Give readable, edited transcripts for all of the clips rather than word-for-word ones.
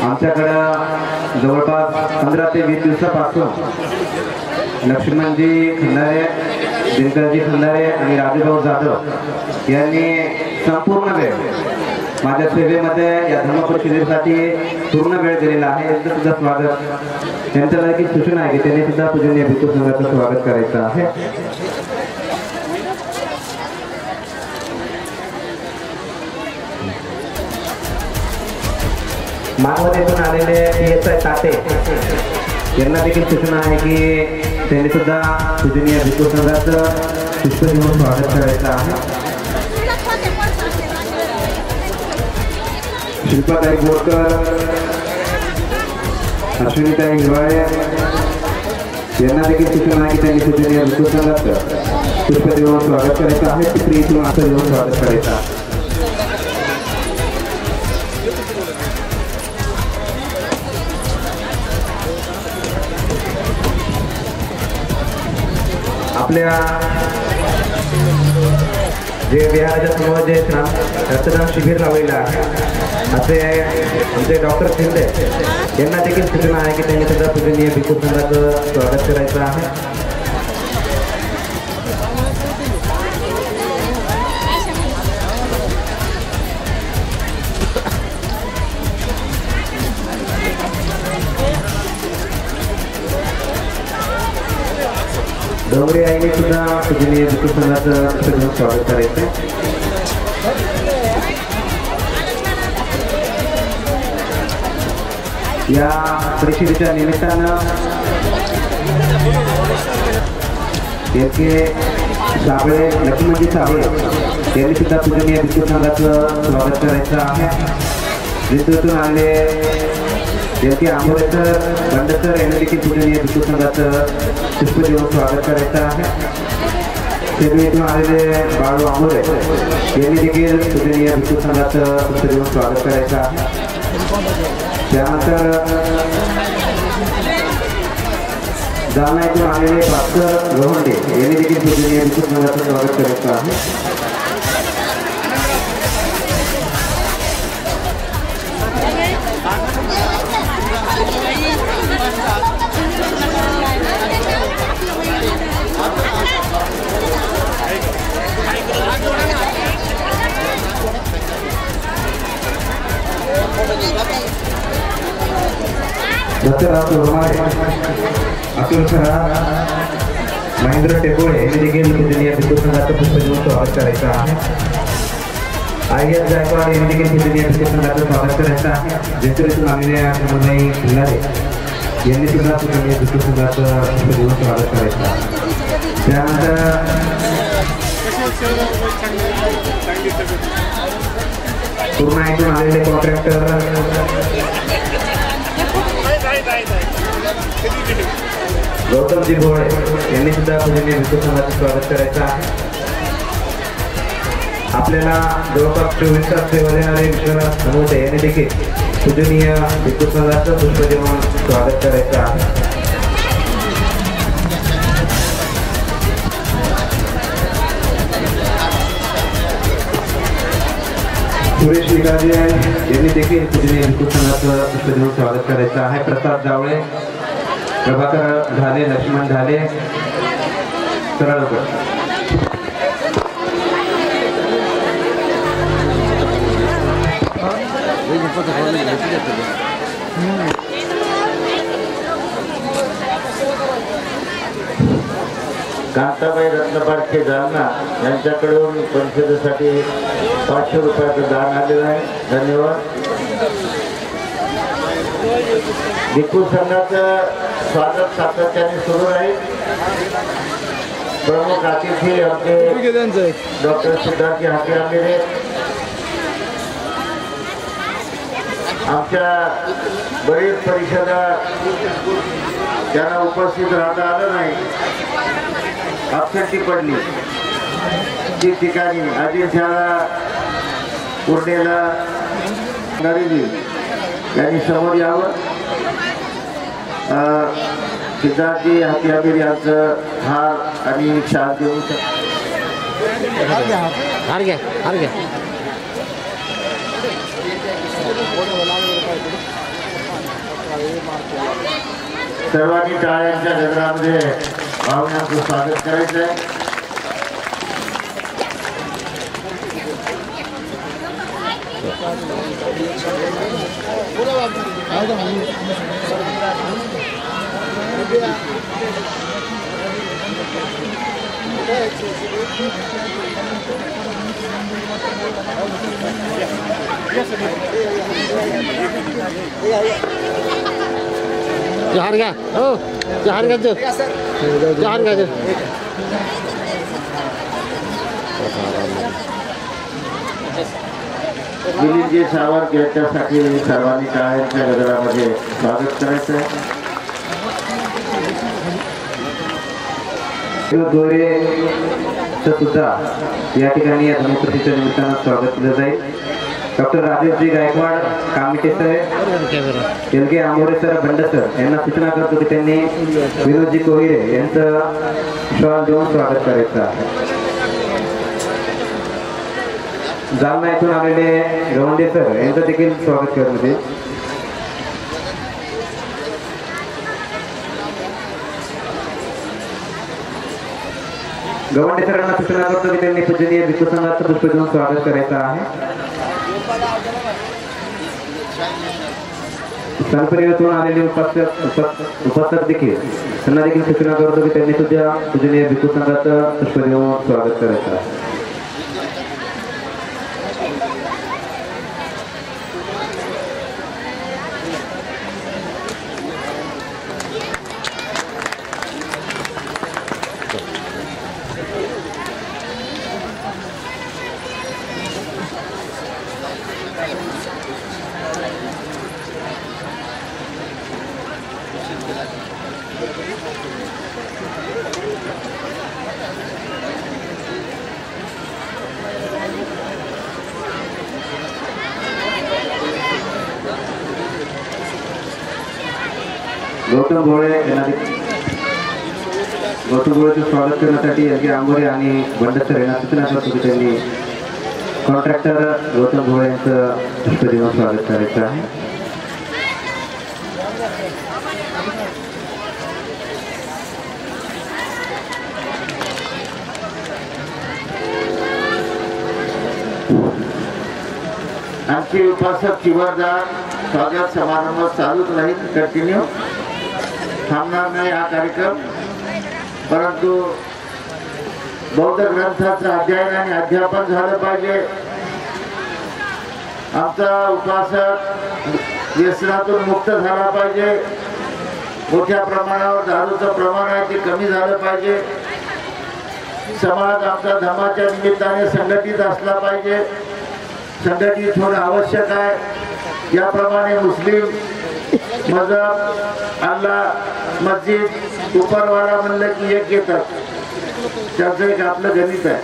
आमच्याकडं जवळपास 15 ते 20 दिवसापासून लक्ष्मणजी खंदारे, दिनकरजी खंदारे आणि राजूभाऊ जाधव यांनी संपूर्ण वेळ माझ्या सेवेमध्ये या धर्मपरिषदेसाठी पूर्ण वेळ दिलेला आहे. यांचं सुद्धा स्वागत. त्यांच्या लायकी सूचना आहे की त्यांनी सुद्धा पूजनीय भिक्खू संघाचं स्वागत करायचं आहे. मानवतेतून आलेले PSI ताटे यांना देखील सूचना आहे की त्यांनी सुद्धा पूजनीय भिक्खू संघाचं पुष्प देऊन स्वागत करायचं आहे. शिल्पाताई बोरकर, अश्विनीताई हिवाळे यांना देखील सूचना आहे की त्यांनी पूजनीय भिक्खू संघाचं पुष्प देऊन स्वागत करायचं आहे. चित्री इथून असं देऊन स्वागत करायचं आहे. आपल्या जे विहाराच्या समोर जे रक्तदान शिबिर लावलेलं आहे असे आमचे डॉक्टर शिंदे यांना देखील सूचना आहे की त्यांनी सुद्धा पूजनीय भिक्खू संघाचं स्वागत करायचं आहे. डोंगरे आईने सुद्धा पूजनीय भिक्खू संघाचं स्वागत करायचं. या परिषदेच्या निमित्तानं साबळे, लक्ष्मणजी साबळे यांनी सुद्धा पूजनीय भिक्खू संघाचं स्वागत करायचं आहे. जिंतूरतून आले आंबोरेकर, बंडसर यांनी देखील पूजनीय भिक्खू संघाचं पुष्प देऊन स्वागत करायचं आहे. सेवेतून आलेले बाळू आंबोरे यांनी देखील पूजनीय भिक्खू संघाचं पुष्प देऊन स्वागत करायचं आहे. त्यानंतर जालना येथून आलेले भास्कर लोहंडे यांनी देखील पूजनीय भिक्खू संघाचं स्वागत करायचं आहे. दत्तराव चोरमारे, अतुल खरात, महेंद्र टेकोळे यांनी देखील पूजनीय भिक्खू संघाचं पुष्प देऊन स्वागत करायचं आहे. IS जायकवाड यांनी देखील पूजनीय भिक्खू संघाचं स्वागत करायचं आहे. जिंतूरतून आलेल्या खंदारे यांनी सुद्धा पूजनीय भिक्खू संघाचं पुष्प देऊन स्वागत करायचं आहे. त्यानंतर पूर्ण ऐकून आलेले कॉन्ट्रॅक्टर गौतमजी भोळे यांनी सुद्धा पूजनीय भिक्खू संघाचं स्वागत करायचं आहे. आपल्याला जवळपास 24 तास सेवा देणारे विश्वनाथ धनवटे यांनी देखील पूजनीय भिक्खू संघाचं पुष्प देऊन स्वागत करायचं आहे. सुरेश विकाजी यांनी देखील पूजनीय भिक्खू संघाचं पुष्प देऊन स्वागत करायचं आहे. प्रसाद जावळे, प्रभाकर झाले, लक्ष्मण झाले, सरळकर. कांताबाई रत्नपारखे जालना यांच्याकडून परिषदेसाठी 500 रुपयाचं दान आलेलं आहे. धन्यवाद. भिक्खू संघाचं स्वागत सातत्याने सुरू आहे. प्रमुख अतिथी आमचे डॉक्टर सिद्धार्थजी हाके आंबेरे, आमच्या बरीच परिषदा त्यांना उपस्थित राहता आलं नाही, अबसेंटी पडली. ठिकठिकाणी अजिंठ्याला, कुर्डेला यांनी समोर यावं. सिद्धार्थजी हाके आंबेरे यांचं हार आणि शाल देऊ शकतो. सर्वांनी टाळ्यांच्या गजरामध्ये भावनांचं स्वागत करायचं आहे. जहार का हो जहार का जहार का मिलिंदजी सावंत यांच्यासाठी सर्वांनी टाळ्यांच्या गजरामध्ये स्वागत करायचं आहे. सुद्धा या ठिकाणी या धनुपतीच्या निमित्तानं स्वागत केलं जाईल. Doctor Rajeshji Gaikwad Kamite sir, L K. Ambore sir, Band sir यांना सूचना करतो की त्यांनी विनोदजी कोहिरे यांचं शॉल देऊन स्वागत करायचं आहे. जालना येथून आलेले गवंडे सर यांचं देखील स्वागत करण्यात येईल. गवंडे सरांना सूचना करतो की त्यांनी पूजनीय भिक्खू संघाचं पुष्प देऊन स्वागत करायचं आहे. संपरीतून आलेले उपासक देखील त्यांना देखील सूचना करतो की त्यांनी सुद्धा पूजनीय भिक्खू संघाचं पुष्प देऊन स्वागत करायचं आहे. गौतम भोळेचं स्वागत करण्यासाठी एल.के. आंबोरे आणि बंडसर यांना सूचना करतो की त्यांनी कॉन्ट्रॅक्टर गौतम भोळे यांचं पुष्प देऊन स्वागत करायचं आहे. आमचे उपासक चिवरदार स्वागत समारंभ चालूच राहील, कंटिन्यू थांबणार नाही हा कार्यक्रम. परंतु बौद्ध ग्रंथाचं अध्ययन आणि अध्यापन झालं पाहिजे. आमचा उपासक व्यसनातून मुक्त झाला पाहिजे. मोठ्या प्रमाणावर दारूचं प्रमाण आहे ते कमी झालं पाहिजे. समाज आमचा धर्माच्या निमित्ताने संघटित असला पाहिजे. संघटित होणं आवश्यक आहे. याप्रमाणे मुस्लिम मजहब, अल्लाह, मस्जिद, उपरवाला म्हणलं की एक येतात. त्याचं एक आपलं गणित आहे.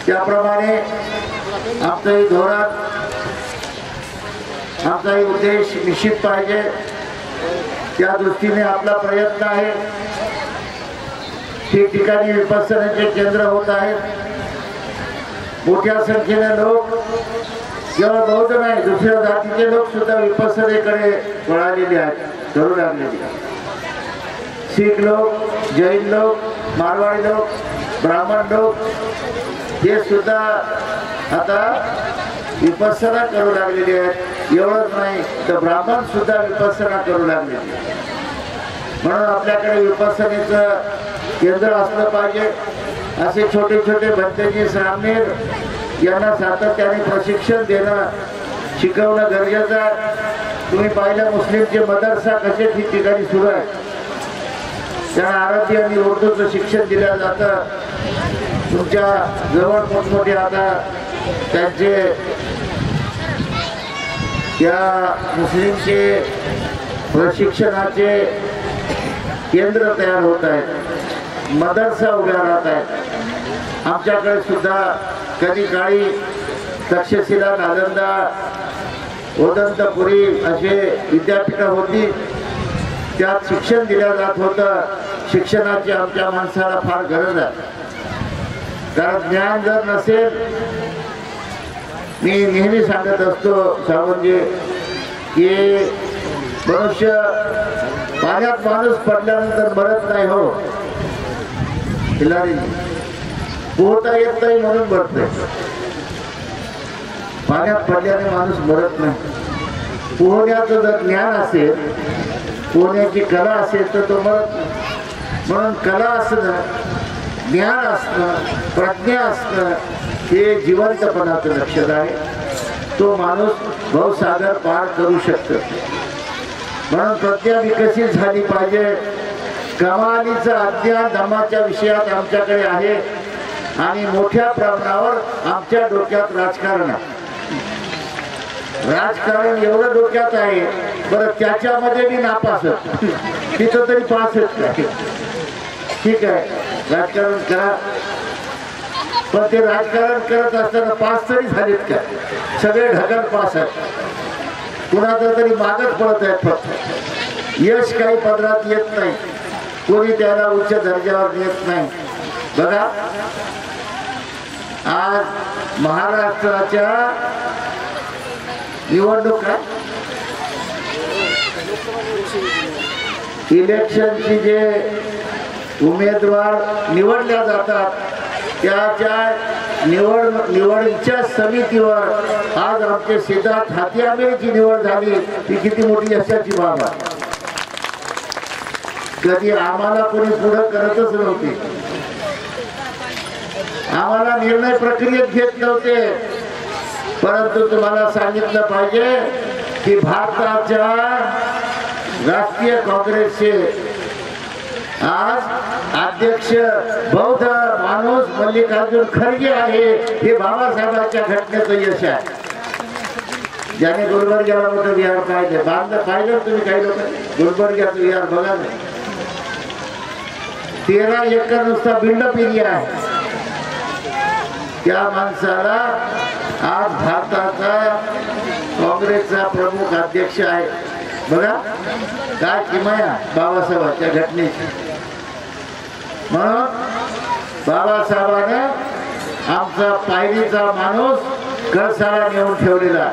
त्याप्रमाणे आमचंही धोरण, आमचाही उद्देश निश्चित पाहिजे. त्या दृष्टीने आपला प्रयत्न आहे. ठिकठिकाणी विपස්සनाचे केंद्र होत आहेत. मोठ्या संख्येने लोक, केवळ बौद्ध नाही दुसऱ्या जातीचे लोक सुद्धा विपස්සनेकडे वळालेले आहेत, करू लागलेले. शीख लोक, जैन लोक, मारवाडी लोक, ब्राह्मण लोक हे सुद्धा आता विपස්සना करू लागलेले आहेत. एवढंच नाही तर ब्राह्मण सुद्धा विपස්සना करू लागलेले. म्हणून आपल्याकडे विपස්සनेचं केंद्र असलं पाहिजे. असे छोटे छोटे भंतेजी सामनेर यांना सातत्याने प्रशिक्षण देणं, शिकवणं गरजेचं आहे. तुम्ही पाहिलं मुस्लिमचे मदरसा कसे ठिकठिकाणी सुरू आहे. त्यांना अरबी आणि उर्दूचं शिक्षण दिलं जातं. तुमच्या जवळ मोठमोठे आता त्यांचे त्या मुस्लिमचे प्रशिक्षणाचे केंद्र तयार होत आहेत. मदरसा उभ्या राहत आहेत. आमच्याकडे सुद्धा कधी काळी तक्षशिला, नालंदा, ओदंतपुरी असे विद्यापीठं होती. त्यात शिक्षण दिलं जात होतं. शिक्षणाची आमच्या माणसाला फार गरज आहे. कारण ज्ञान जर नसेल, मी नेहमी सांगत असतो सावंतजी की मनुष्य पाण्यात माणूस पडल्यानंतर मरत नाही हो खिलारी, पोहता येत नाही म्हणून मरतोय. पाण्यात पडल्याने माणूस मरत नाही. पोहण्याचं जर ज्ञान असेल, पोहण्याची कला असेल तर तो मरत नाही. म्हणून कला असणं, ज्ञान असणं, प्रज्ञा असणं हे जिवंतपणाचं लक्षण आहे. तो माणूस भवसागर पार करू शकतो. म्हणून प्रज्ञा विकसित झाली पाहिजे. कमालीचं अज्ञान धम्माच्या विषयात आमच्याकडे आहे आणि मोठ्या प्रमाणावर आमच्या डोक्यात राजकारण आहे. राजकारण एवढं डोक्यात आहे, बरं त्याच्यामध्ये मी नापास होत, तिथं तरी पास होत का? ठीक आहे, राजकारण करा, पण ते राजकारण करत असताना पास तरी झालेत का? सगळे ढगल पास आहेत, कुणाचं तरी मागच पडत आहेत. फक्त यश काही पदरात येत नाही, कोणी त्याला उच्च दर्जावर येत नाही. बघा, आज महाराष्ट्राच्या निवडणुका, इलेक्शनची जे उमेदवार निवडल्या जातात त्याच्या निवडीच्या समितीवर आज आमचे सिद्धार्थ हातीआंबेची निवड झाली. ही किती मोठी यशाची बाब आहे. कधी आम्हाला कोणी पुढं करतच नव्हते, आम्हाला निर्णय प्रक्रियेत घेत नव्हते. परंतु तुम्हाला सांगितलं पाहिजे की भारताच्या राष्ट्रीय काँग्रेसचे आज अध्यक्ष बौद्ध माणूस मल्लिकार्जुन खरगे आहे. हे बाबासाहेबांच्या घटनेचं यश आहे. ज्याने गुलबर्ग्याला मोठं विहार पाहिलं तुम्ही काही लोक गुलबर्ग्याचं विहार बघा नाही. 13 एकर नुसता बिल्डअप एरिया आहे. त्या माणसाला आज भारताचा काँग्रेसचा प्रमुख अध्यक्ष आहे. बघा काय किमया बाबासाहेबांच्या घटनेची. म्हणून बाबासाहेबानं आमचा पायरीचा माणूस कळसाला नेऊन ठेवलेला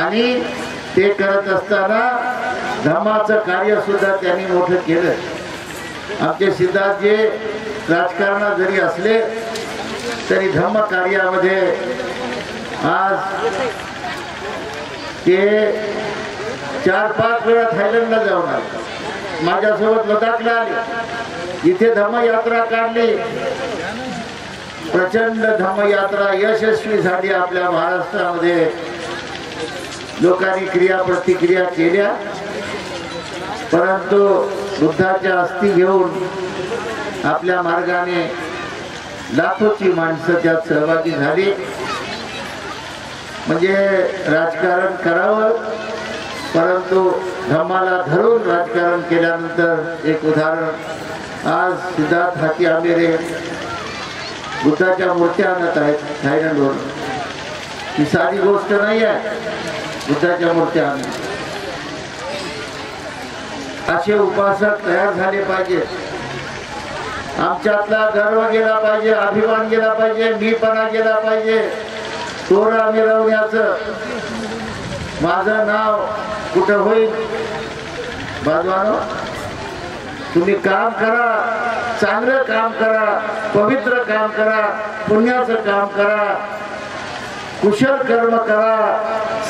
आणि ते करत असताना धम्माचं कार्य सुद्धा त्यांनी मोठं केलं. आमचे सिद्धार्थजी राजकारणात जरी असले तरी धम्म कार्यामध्ये आज ते 4-5 वेळा थायलंडला जाऊन आले. माझ्यासोबत लडाखला आले. इथे धम्मयात्रा काढली. प्रचंड धम्मयात्रा यशस्वी झाली. आपल्या महाराष्ट्रामध्ये लोकांनी क्रिया प्रतिक्रिया केल्या. परंतु बुद्धाच्या अस्थी घेऊन आपल्या मार्गाने लाखोची माणसं त्यात सहभागी झाली. म्हणजे राजकारण करावं, परंतु धम्माला धरून राजकारण केल्यानंतर एक उदाहरण, आज सिद्धार्थ हातीआंबे बुद्धाच्या मूर्त्या आणत आहेत थायलंडवरून. ही साधी गोष्ट नाही आहे. बुद्धाच्या मूर्त्या आणणे, असे उपासक तयार झाले पाहिजे. आमच्यातला गर्व गेला पाहिजे, अभिमान गेला पाहिजे, मीपणा गेला पाहिजे. तोरा मिरवण्याचं माझं नाव कुठं होईल? बाजवानो, तुम्ही काम करा, चांगलं काम करा, पवित्र काम करा, पुण्याचं काम करा, कुशल कर्म करा,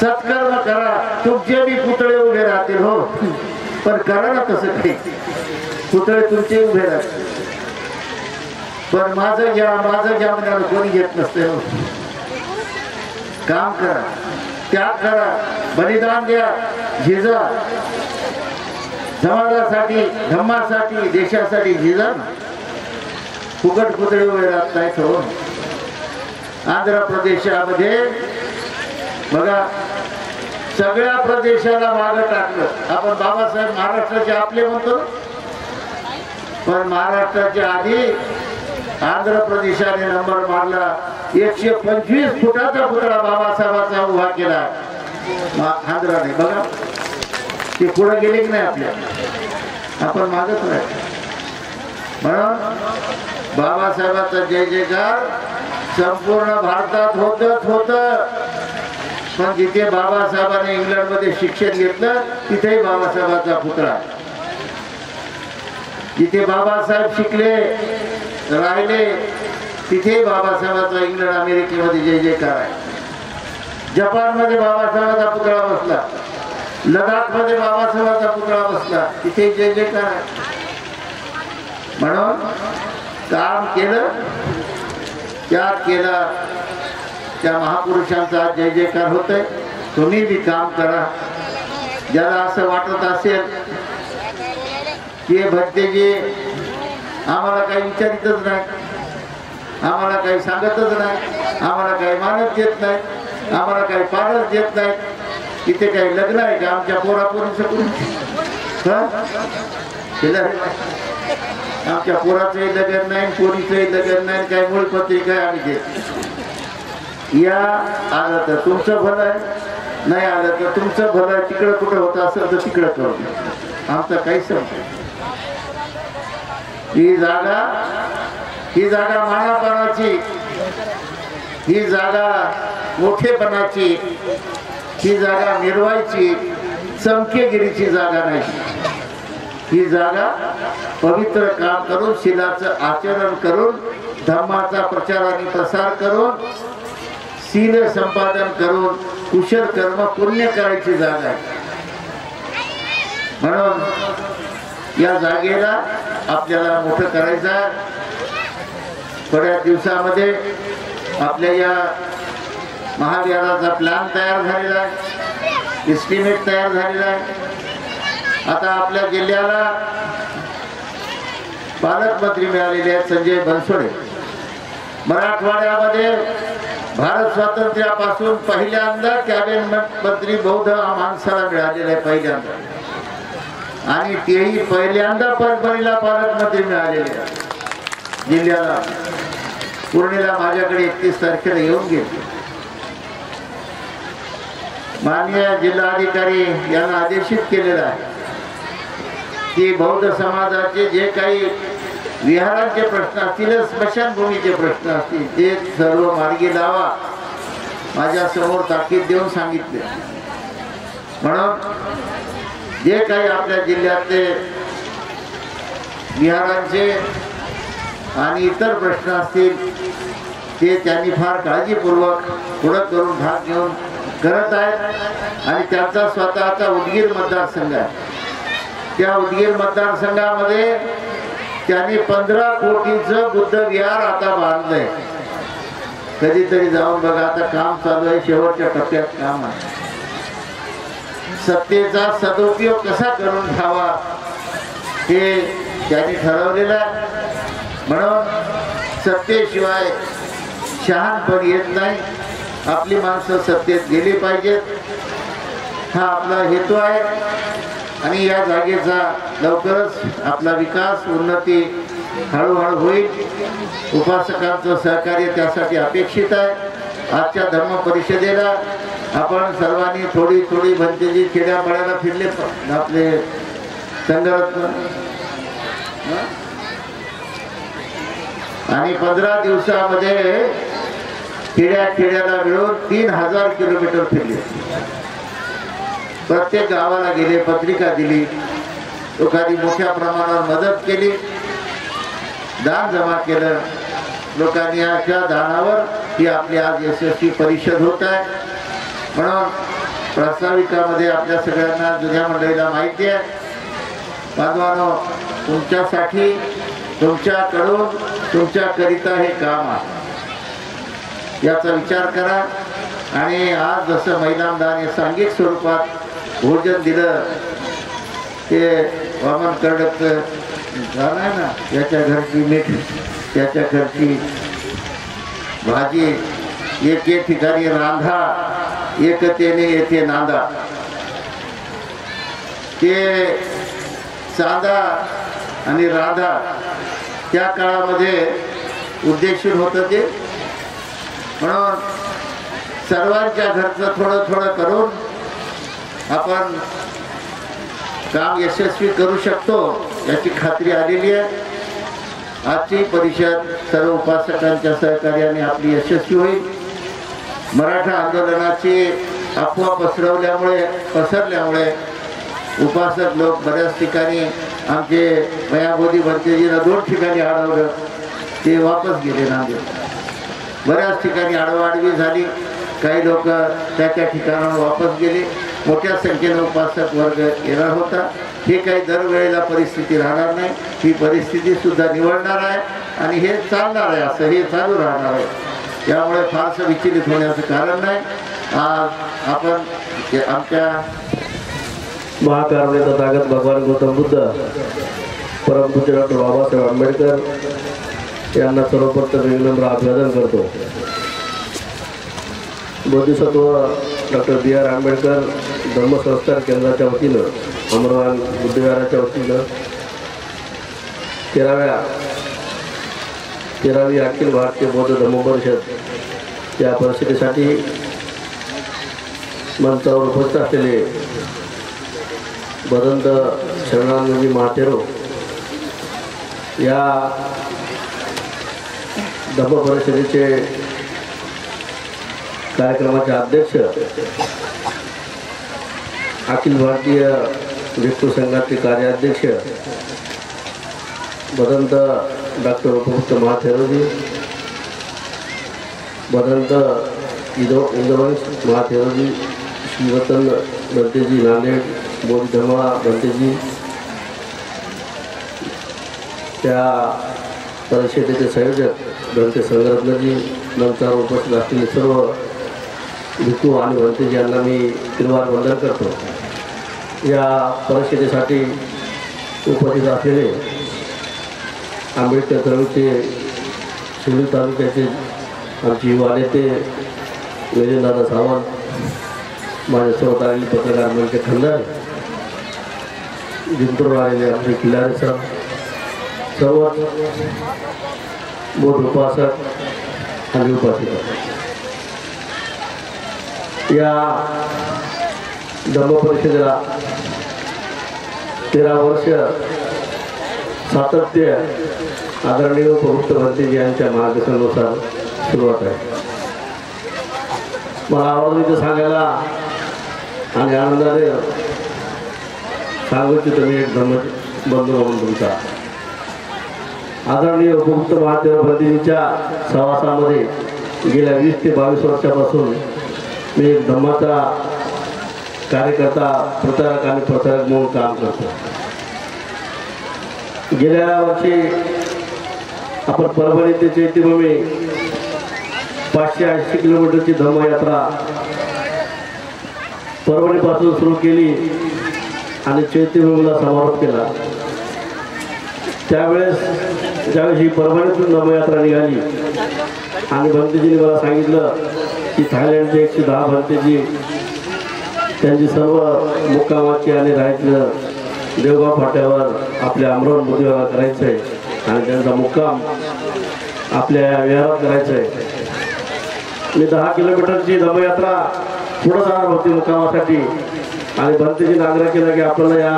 सत्कर्म करा. तुमचे बी पुतळे उभे राहतील हो, पण करा ना तसं काही. पुतळे तुमचे उभे राहतील, पण माझं घ्या म्हणाल कोणी घेत नसते हो. काम करा, त्याग करा, बलिदान द्या, झिजा. समाजासाठी, धम्मासाठी, देशासाठी झिजा. फुकट पुतळे उभे राहत नाहीत हो. आंध्र प्रदेशामध्ये बघा, सगळ्या प्रदेशाला मागं टाकलं. आपण बाबासाहेब महाराष्ट्राचे आपले म्हणतो, पण महाराष्ट्राच्या आधी आंध्र प्रदेशाने नंबर मारला. 125 फुटाचा पुतळा बाबासाहेबांचा उभा केला आंध्राने. बघा, ते पुढे गेले की नाही आपल्या, आपण मागत नाही. म्हणून बाबासाहेबांचा जय जयकार संपूर्ण भारतात होतच होत. पण जिथे बाबासाहेबांनी इंग्लंडमध्ये शिक्षण घेतलं तिथेही बाबासाहेबांचा पुतळा आहे. जिथे बाबासाहेब शिकले राहिले तिथे बाबासाहेबांचा इंग्लंड अमेरिकेमध्ये जय जयकार आहे. जपानमध्ये बाबासाहेबांचा पुतळा बसला, लडाखमध्ये बाबासाहेबांचा पुतळा बसला, तिथे जय जयकार आहे. म्हणून काम केलं, त्याग केला, त्या महापुरुषांचा जय जयकार होतोय. तुम्ही बी काम करा. ज्याला असं वाटत असेल की भटतेजी आम्हाला काही विचारितच नाही, आम्हाला काही सांगतच नाही, आम्हाला काही मानत देत नाही, आम्हाला काही पाडच देत नाही, इथे काही लग्न आहे का आमच्या पोरापोरीचं करून? आमच्या पोराचंही लग्न नाही, पोरीचंही लग्न नाही, काही मूळ पत्रिका आम्ही देत. या आलं तर तुमचं भलं आहे, नाही आलं तर तुमचं भलं आहे. तिकडं कुठं होतं असेल तर तिकडं करू, आमचं काही समजत. ही जागा मानापणाची, ही जागा मोठेपणाची, ही जागा मिरवायची, चमकेगिरीची जागा नाही. ही जागा पवित्र काम करून, शीलाचं आचरण करून, धर्माचा प्रचार आणि प्रसार करून, शील संपादन करून, कुशल कर्म पुण्य करायची जागा आहे. म्हणून या जागेला आपल्याला मोठं करायचं आहे. थोड्या दिवसामध्ये आपल्या या महाविहाराचा प्लॅन तयार झालेला आहे, एस्टिमेट तयार झालेला आहे. आता आपल्या जिल्ह्याला पालकमंत्री मिळालेले आहेत संजय बनसोडे. मराठवाड्यामध्ये भारत स्वातंत्र्यापासून पहिल्यांदा कॅबिनेट मंत्री बौद्ध माणसाला मिळालेला आहे, पहिल्यांदा. आणि तेही पहिल्यांदा परभणीला पालकमंत्री मिळालेले जिल्ह्याला. पूर्णिला माझ्याकडे 31 तारखेला येऊन गेले. माननीय जिल्हाधिकारी यांना आदेशित केलेला आहे की बौद्ध समाजाचे जे काही विहारांचे प्रश्न असतील, स्मशानभूमीचे प्रश्न असतील, ते सर्व मार्गी लावा. माझ्या समोर ताकीद देऊन सांगितले. म्हणून जे काही आपल्या जिल्ह्यातले विहारांचे आणि इतर प्रश्न असतील ते त्यांनी फार काळजीपूर्वक पुढं करून भाग घेऊन करत आहेत. आणि त्यांचा स्वतःचा उदगीर मतदारसंघ आहे. त्या उदगीर मतदारसंघामध्ये त्यांनी 15 कोटीचं बुद्ध विहार आता बांधलंय. कधीतरी जाऊन बघा, आता काम चालू आहे, शेवटच्या टप्प्यात काम आहे. सत्तेचा सदुपयोग कसा करून घ्यावा हे त्यांनी ठरवलेलं आहे. म्हणून सत्तेशिवाय शहाणपण येत नाही. आपली माणसं सत्तेत गेली पाहिजेत, हा आपला हेतू आहे. आणि या जागेचा लवकरच आपला विकास, उन्नती हळूहळू होईल. उपासकांचं सहकार्य त्यासाठी अपेक्षित आहे. आजच्या धर्म परिषदेला आपण सर्वांनी थोडी थोडी भंतेजी खेड्यापाड्याला फिरले, आपले संघरत्न. आणि 15 दिवसामध्ये खेड्याला मिळून 3000 किलोमीटर फिरले. प्रत्येक गावाला गेले, पत्रिका दिली, लोकांनी मोठ्या प्रमाणावर मदत केली, दान जमा केलं. लोकांनी अशा दानावर ही आपली आज यशस्वी परिषद होत आहे. म्हणून प्रास्ताविकामध्ये आपल्या सगळ्यांना, जुन्या मंडळीला माहिती आहे, बांधवांनो, तुमच्यासाठी, तुमच्याकडून, तुमच्याकरिता हे काम आहे. याचा विचार करा. आणि आज जसं मैदानदाने सांघिक स्वरूपात भोजन दिलं, ते वामन कर्डकचं गाणं आहे ना, याच्या घरची मीठ त्याच्या घरची भाजी, एके ठिकाणी रांधा, एकतेने येथे नांदा. ते चांदा आणि राधा त्या काळामध्ये उद्देशून होतं ते. म्हणून सर्वांच्या घरचं थोडं थोडं करून आपण काम यशस्वी करू शकतो याची खात्री आलेली आहे. आजची परिषद सर्व उपासकांच्या सहकार्याने आपली यशस्वी होईल. मराठा आंदोलनाची अफवा पसरल्यामुळे उपासक लोक बऱ्याच ठिकाणी आमचे मयाबोधी भरतेजीला 2 ठिकाणी अडवलं, ते वापस गेले नांदेड. बऱ्याच ठिकाणी अडवाडवी झाली, काही लोक त्या ठिकाणावर वापस गेले. मोठ्या संख्येने उपासक वर्ग येणार होता. हे काही दरवेळेला परिस्थिती राहणार नाही, ही परिस्थिती सुद्धा निवडणार आहे आणि हे चालणार आहे, असं हे चालू राहणार आहे. त्यामुळे फारसं विचलित होण्याचं कारण नाही. आज आपण आमच्या महाकारुण्य तथागत भगवान गौतम बुद्ध, परमपूज्य डॉक्टर बाबासाहेब आंबेडकर यांना सर्वप्रथम विनम्र अभिवादन करतो. Bodhisattva doctor B.R. आंबेडकर धर्मसंस्कार केंद्राच्या वतीनं, अमरवान बुद्धविहाराच्या वतीनं 13वी अखिल भारतीय बौद्ध धम्म परिषद या परिषदेसाठी मंचावर उपस्थित असलेले भदंत शरणानंदजी महाथेरो या धम्म परिषदेचे कार्यक्रमाचे अध्यक्ष, अखिल भारतीय भिक्खू संघाचे कार्याध्यक्ष भदंत डॉक्टर उपमुक्त महाथेरोजी, भदंत इंद्रवंश महाथेरोजी, श्रीरतन भंतेजी नांदेड, बोधधम्मा भंतेजी, त्या परिषदेचे संयोजक भंते संगरत्नजी, नंतर उपस्थित असलेले सर्व भिक्खू आणि भंतेजी यांना मी तिरुवार वंदन करतो. या परिषदेसाठी उपस्थित असलेले आंबेडकर चळवळीचे शिरूर तालुक्याचे आमचे युवा नेते विजयदादा सावंत, माझे सोबत आलेले पत्रकार मंच खंदारे, जिंतूर आलेले आपले किल्लारे सर, सर्व बौद्ध उपासक आणि उपासिका, या धम्म परिषदेला 13 वर्ष सातत्य आदरणीय उपमुक्त भंतेजी यांच्या मार्गदर्शनानुसार सुरुवात आहे. मला आवाज इथं सांगायला आणि आनंदाने सांगू इच्छितो मी एक धर्मबंधू म्हणून तुमचा. आदरणीय उपमुक्त महाथेरो भंतेजींच्या सहवासामध्ये गेल्या 20 ते 22 वर्षापासून मी एक धम्माचा कार्यकर्ता, प्रचारक आणि प्रसारक म्हणून काम करतो. गेल्या वर्षी आपण परभणी ते चैत्यभूमी 580 किलोमीटरची धम्मयात्रा परभणीपासून सुरू केली आणि चैत्यभूमीला समारोप केला. ज्यावेळेस ही परभणीतून धम्मयात्रा निघाली आणि भंतेजींनी मला सांगितलं की थायलंडचे 110 भंतेजी त्यांची सर्व मुक्कामाची आणि राहायचं देवगाव फाट्यावर आपल्या अमरावती बुद्धविहार करायचं आहे आणि त्यांचा मुक्काम आपल्या विहारात करायचं आहे. मी 10 किलोमीटरची धम्मयात्रा पुढं जाणार होती मुक्कामासाठी आणि भंतेजींनी आग्रह केला की आपल्याला या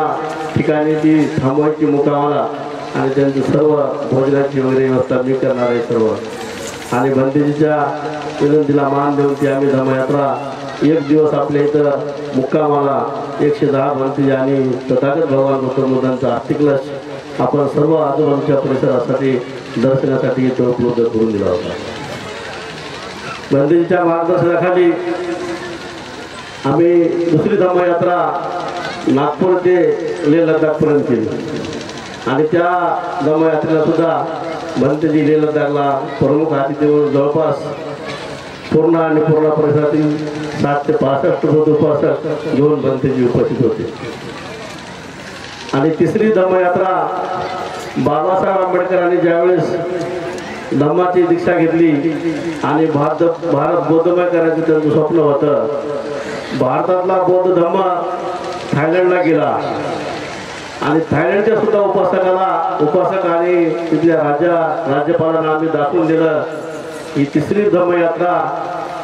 ठिकाणी ती थांबवायची मुक्कामाला आणि त्यांची सर्व भोजनाची वगैरे व्यवस्था मी करणार आहे सर्व. आणि भंतेजीच्या विनंतीला मान देऊन ती आम्ही धम्मयात्रा 1 दिवस आपल्या इथं मुक्कामाला 110 भंतेजी आणि तथागत भगवान गौतम बुद्धांचा अस्तिकलश आपण सर्व आजूबाजूच्या परिसरासाठी दर्शनासाठी इथं उपलब्ध करून दिला होता. भंतेजीच्या मार्गदर्शनाखाली आम्ही दुसरी धम्मयात्रा नागपूर ते लेह लडाखपर्यंत केली आणि त्या धम्मयात्रेला सुद्धा भंतेजी लेह लडाखला प्रमुख अतिथी म्हणून जवळपास पूर्ण आणि पूर्ण परिसरातील 60 ते 65 बौद्ध उपासक घेऊन भंतेजी उपस्थित होते. आणि तिसरी धम्मयात्रा बाबासाहेब आंबेडकरांनी ज्यावेळेस धम्माची दीक्षा घेतली आणि भारत बौद्धमय करायचं त्यांचं स्वप्न होतं. भारतातला बौद्ध धम्म थायलंडला गेला आणि थायलंडच्या सुद्धा उपासक आणि तिथल्या राज्यपालांना आम्ही दाखवून दिलं ही तिसरी धम्मयात्रा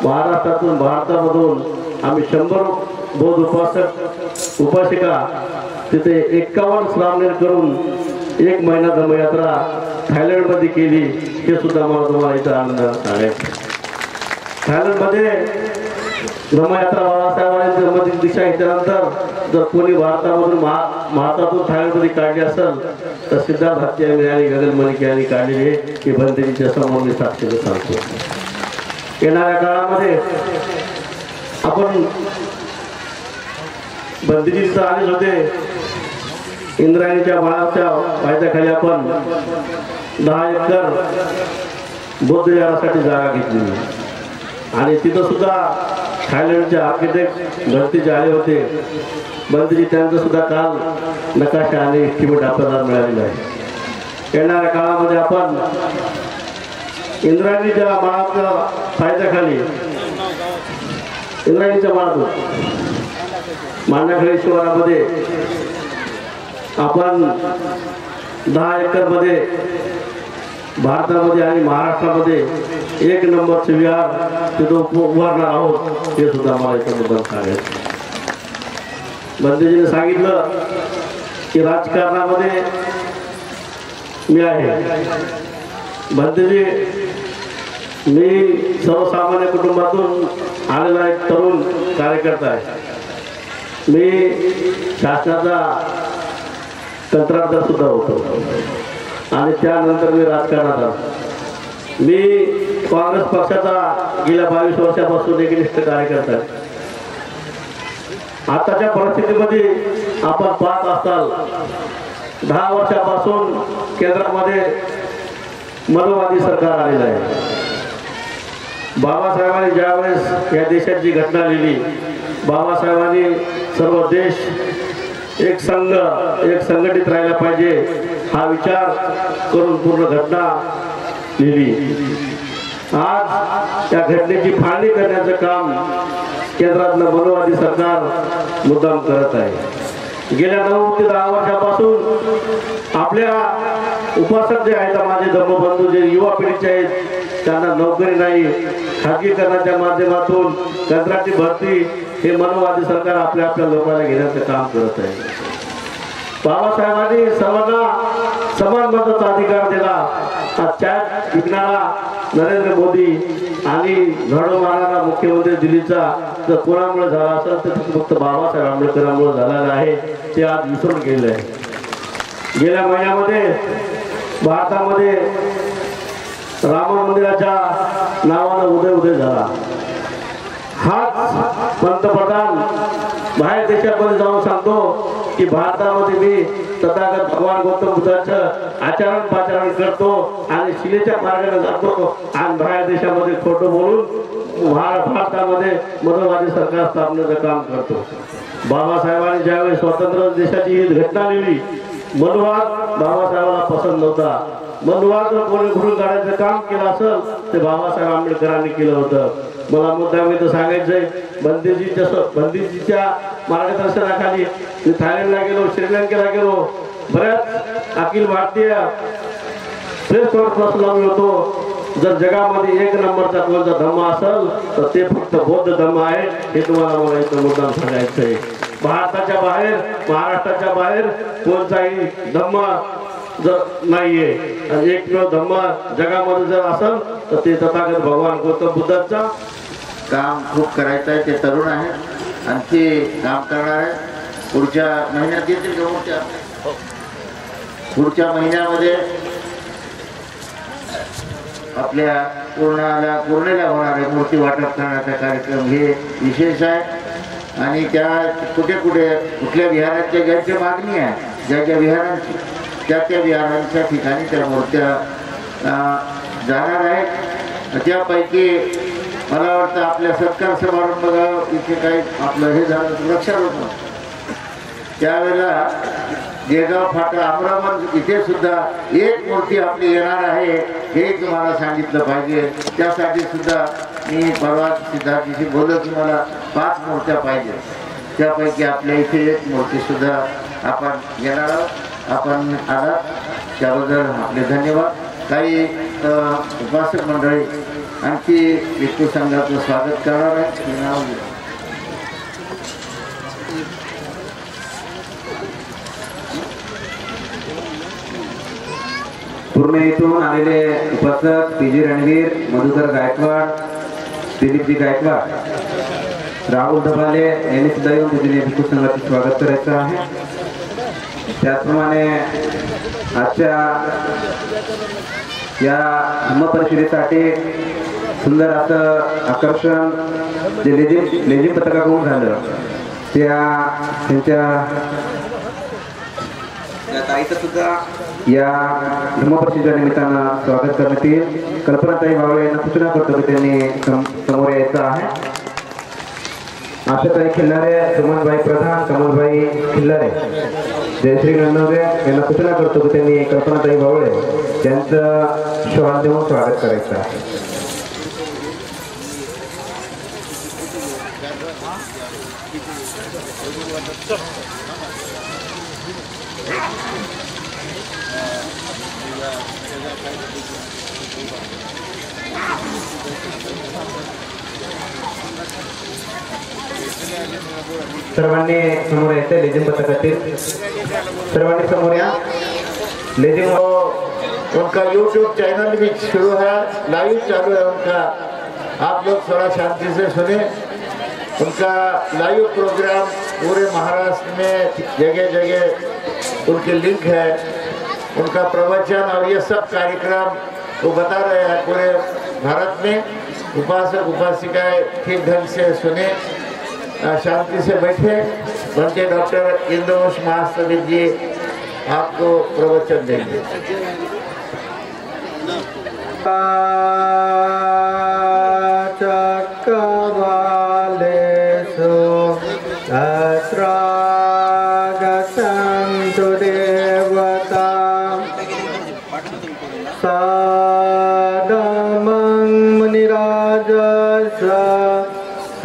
भारतामधून आम्ही 100 बौद्ध उपासिका तिथे 51 श्रामनेर करून 1 महिना धम्मयात्रा थायलंडमध्ये केली. हे सुद्धा मला तुम्हाला इथं आनंद सांगायचं. थायलंडमध्ये ब्रह्मयात्रा बाळासाहेबांनी जन्मदिन दिशा घेतल्यानंतर जर कोणी भारतातून थायलंडमध्ये काढली असेल तर सिद्धार्थ हत्या आणि गगन मलिक यांनी काढलेले हे बंदिनीच्या समोर मी साक्षीने सांगतो. येणाऱ्या काळामध्ये आपण बंदिनीचं आलेच होते. इंद्रायणीच्या बाळाच्या पायथ्याखाली आपण 10 एकर बौद्ध विहारासाठी जागा घेतली आणि तिथं सुद्धा थायलंडचे आर्किटेक्ट गणतीचे आले होते. बंदीजी त्यांचं सुद्धा काल नकाशा आणि एस्टिमेट आपल्याला मिळालेलं आहे. येणाऱ्या काळामध्ये आपण इंद्रायणीच्या बाळाच्या पायथ्याखाली इंद्रायणीच्या बाळातून मांडाखळी शिवारामध्ये आपण 10 एकरमध्ये भारतामध्ये आणि महाराष्ट्रामध्ये 1 नंबरचे विहार तिथं उभारणार आहोत हे सुद्धा मला याच्याबद्दल सांगायचं. बंदीजीने सांगितलं की राजकारणामध्ये मी आहे. बंदीजी मी सर्वसामान्य कुटुंबातून आलेला एक तरुण कार्यकर्ता आहे. मी शासनाचा कंत्राटदार सुद्धा होतो आणि त्यानंतर मी राजकारणात आलो. मी काँग्रेस पक्षाचा गेल्या 22 वर्षापासून एकनिष्ठ कार्यकर्ता आहे. आताच्या परिस्थितीमध्ये आपण पाहत असाल 10 वर्षापासून केंद्रामध्ये मनोवादी सरकार आलेलं आहे. बाबासाहेबांनी ज्यावेळेस या देशाची घटना लिहिली, बाबासाहेबांनी सर्व देश एक संघ एक संघटित राहायला पाहिजे हा विचार करून पूर्ण घटना लिहिली. आज त्या घटनेची फाळणी करण्याचं काम केंद्रातलं मनोवादी सरकार मुद्दाम करत आहे. गेल्या 9 ते 10 वर्षापासून आपल्या उपासक जे आहेत, माझे धर्मबंधू जे युवा पिढीचे आहेत, त्यांना नोकरी नाही. खाजगीकरणाच्या माध्यमातून कंत्राटी भरती हे मनोवादी सरकार आपल्या लोकांना घेण्याचं काम करत आहे. बाबासाहेबांनी सर्वांना समान मताचा अधिकार दिला. त्याच विज्ञानाला नरेंद्र मोदी आणि घडो मारणारा मुख्यमंत्री दिल्लीचा जर कोणामुळे झाला असेल तर फक्त बाबासाहेब आंबेडकरांमुळे झालेला आहे. ते आज विसरून गेले आहे. गेल्या महिन्यामध्ये भारतामध्ये राम मंदिराच्या नावानं उदय झाला. हाच पंतप्रधान बाहेर देशामध्ये जाऊन सांगतो की भारतामध्ये मी तथागत भगवान गौतम बुद्धाचं आचरण पाचरण करतो आणि शिलेच्या मार्गाने जातो आणि बाहेर देशामध्ये खोटं बोलून भारतामध्ये मनोवादी सरकार स्थापनेचं काम करतो. बाबासाहेबांनी ज्यावेळी स्वतंत्र देशाची ही घटना लिहिली, मनोवाद बाबासाहेबांना पसंत नव्हता. मनोवाद कोणी घडून काढायचं काम केलं असेल ते बाबासाहेब आंबेडकरांनी केलं होतं. मला मुद्दाम इथं सांगायचंय, बंदीजीच्या मार्गदर्शनाखाली मी थायलंडला गेलो, श्रीलंकेला गेलो, बऱ्याच अखिल भारतीय प्रेस कॉन्फरन्सला मी होतो. जर जगामध्ये 1 नंबरचा कोणता धम्म असेल तर ते फक्त बौद्ध धम्म आहे. हे तुम्हाला मला इथं मुद्दाम सांगायचंय. भारताच्या बाहेर महाराष्ट्राच्या बाहेर कोणताही धम्म जर नाहीये आणि एकमेव धम्म जगामध्ये जर असेल तर ते तथागत भगवान गौतम बुद्धाचा. काम खूप करायचं आहे. ते तरुण आहेत, आणखी काम करणार आहे. पुढच्या महिन्यात येतील का? पुढच्या महिन्यामध्ये आपल्या पूर्णेला होणारे मूर्ती वाटप करण्याचा कार्यक्रम हे विशेष आहे. आणि त्या कुठल्या विहारांच्या ज्यांची मागणी आहे, ज्या विहारांची त्या विहारांच्या ठिकाणी त्या मूर्त्या जाणार आहेत. त्यापैकी मला वाटतं आपल्या सत्कार समारंभ इथे काही आपलं हे झालं वृक्षारोपण, त्यावेळेला देगाव फाटा अमरावती इथे सुद्धा एक मूर्ती आपली येणार आहे हे तुम्हाला सांगितलं पाहिजे. त्यासाठी सुद्धा मी परवा सिद्धार्थीशी बोललो की मला 5 मूर्त्या पाहिजे. त्यापैकी आपल्या इथे एक मूर्ती सुद्धा आपण घेणार आहोत. आपण आलात त्याबद्दल आपले धन्यवाद. काही उपासक मंडळी आणखी विष्णू संघाचं स्वागत करणार आहे. नाव पूर्ण इथून आलेले उपासक PG रणवीर, मधुकर गायकवाड, दिलीपजी गायकवाड राहुल दबाले यांनी सुद्धा येऊन पूजनीय भिक्खू संघाचं स्वागत करायचं आहे. त्याचप्रमाणे आजच्या या धम्म परिषदेसाठी सुंदर असं आकर्षण जे लेझिम पथकाकडून झालं त्यांच्या ताईचं सुद्धा या धम्म परिषदेच्या निमित्तानं स्वागत करण्यात येईल. कल्पनाताई बावळे यांना सूचना करतो की त्यांनी समोर यायचं आहे. आशाताई खिल्लारे, सुमनबाई प्रधान, कमलबाई खिल्लारे, जयश्री नंदोरे यांना सूचना करतो की त्यांनी कल्पनाताई बावळे त्यांचं शॉल देऊन स्वागत करायचं आहे. सर्वांनी समोर यायचं लेझिम पथकातील सर्वांनी समोर या. लेझिम उनका YouTube चैनल भी शुरू है, लाइव चालू है उनका. आप लोग थोड़ा शांति से सुने. उनका लाइव प्रोग्राम पूरे महाराष्ट्र में जगह जगह उनके लिंक है. उनका प्रवचन और ये सब कार्यक्रम वो बता रहे हैं पूरे भारत में. उपासक उपासिकाएं ठीक ढंग से सुने, शांति से बैठे. बनते डॉक्टर इंद्रवंश महास्तविद जी आपको प्रवचन देंगे.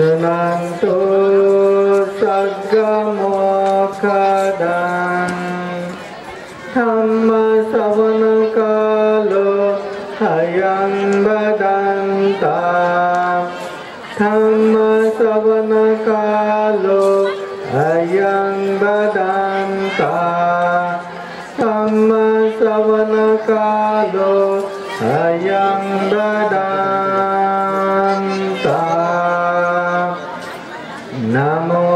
Sunanto Saggamokhadan Dhamma Savana Kalo Hayang Badanta Dhamma Savana Kalo Hayang Badanta Dhamma Savana Kalo Hayang Badanta. Namo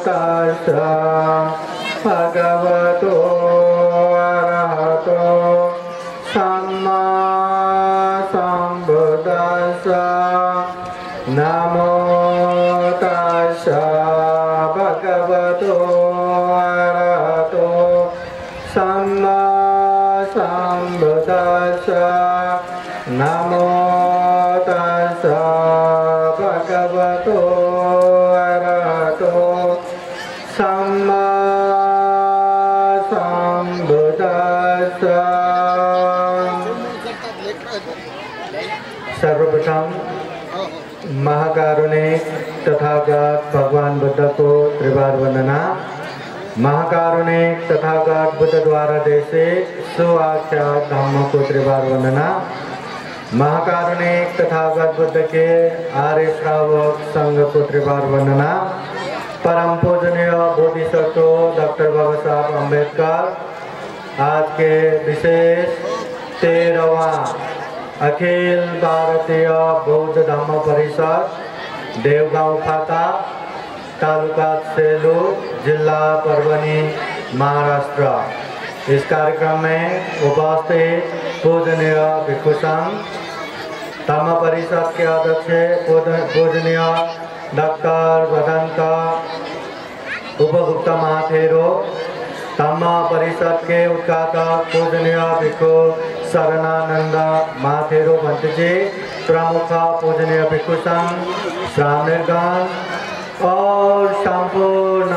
tassa bhagavato arahato samma sambuddhassa. Namo tassa bhagavato arahato samma sambuddhassa. Namo tassa bhagavato Samma Sambuddhassa. सर्वप्रथम महाकारुणिक तथागत भगवान बुद्ध को त्रिवार वंदना. महाकारुणिक तथागत बुद्ध द्वारा देशे सुआख्यात धम्म को त्रिवार वंदना. महाकारुणिक तथागत बुद्ध के आर्य श्रावक संघ को त्रिवार वंदना. परम पूजनीय बोधिसत्व डॉक्टर बाबा साहब अम्बेडकर आज के विशेष 13वां अखिल भारतीय बौद्ध धम्म परिषद देवगांव फाटा तालुका सेलू जिला परभणी महाराष्ट्र. इस कार्यक्रम में उपस्थित पूजनीय भिक्षु संघ धम्म परिषद के अध्यक्ष पूजनीय डॉक्टर वदंत उपगुप्ता महाथेरो, धम्म परिषद के उद्घाटक पूजनीय भिक्षु शरणानंद महाथेरो भंत जी, प्रमुख पूजनीय भिक्षु संघ श्रावणगण और संपूर्ण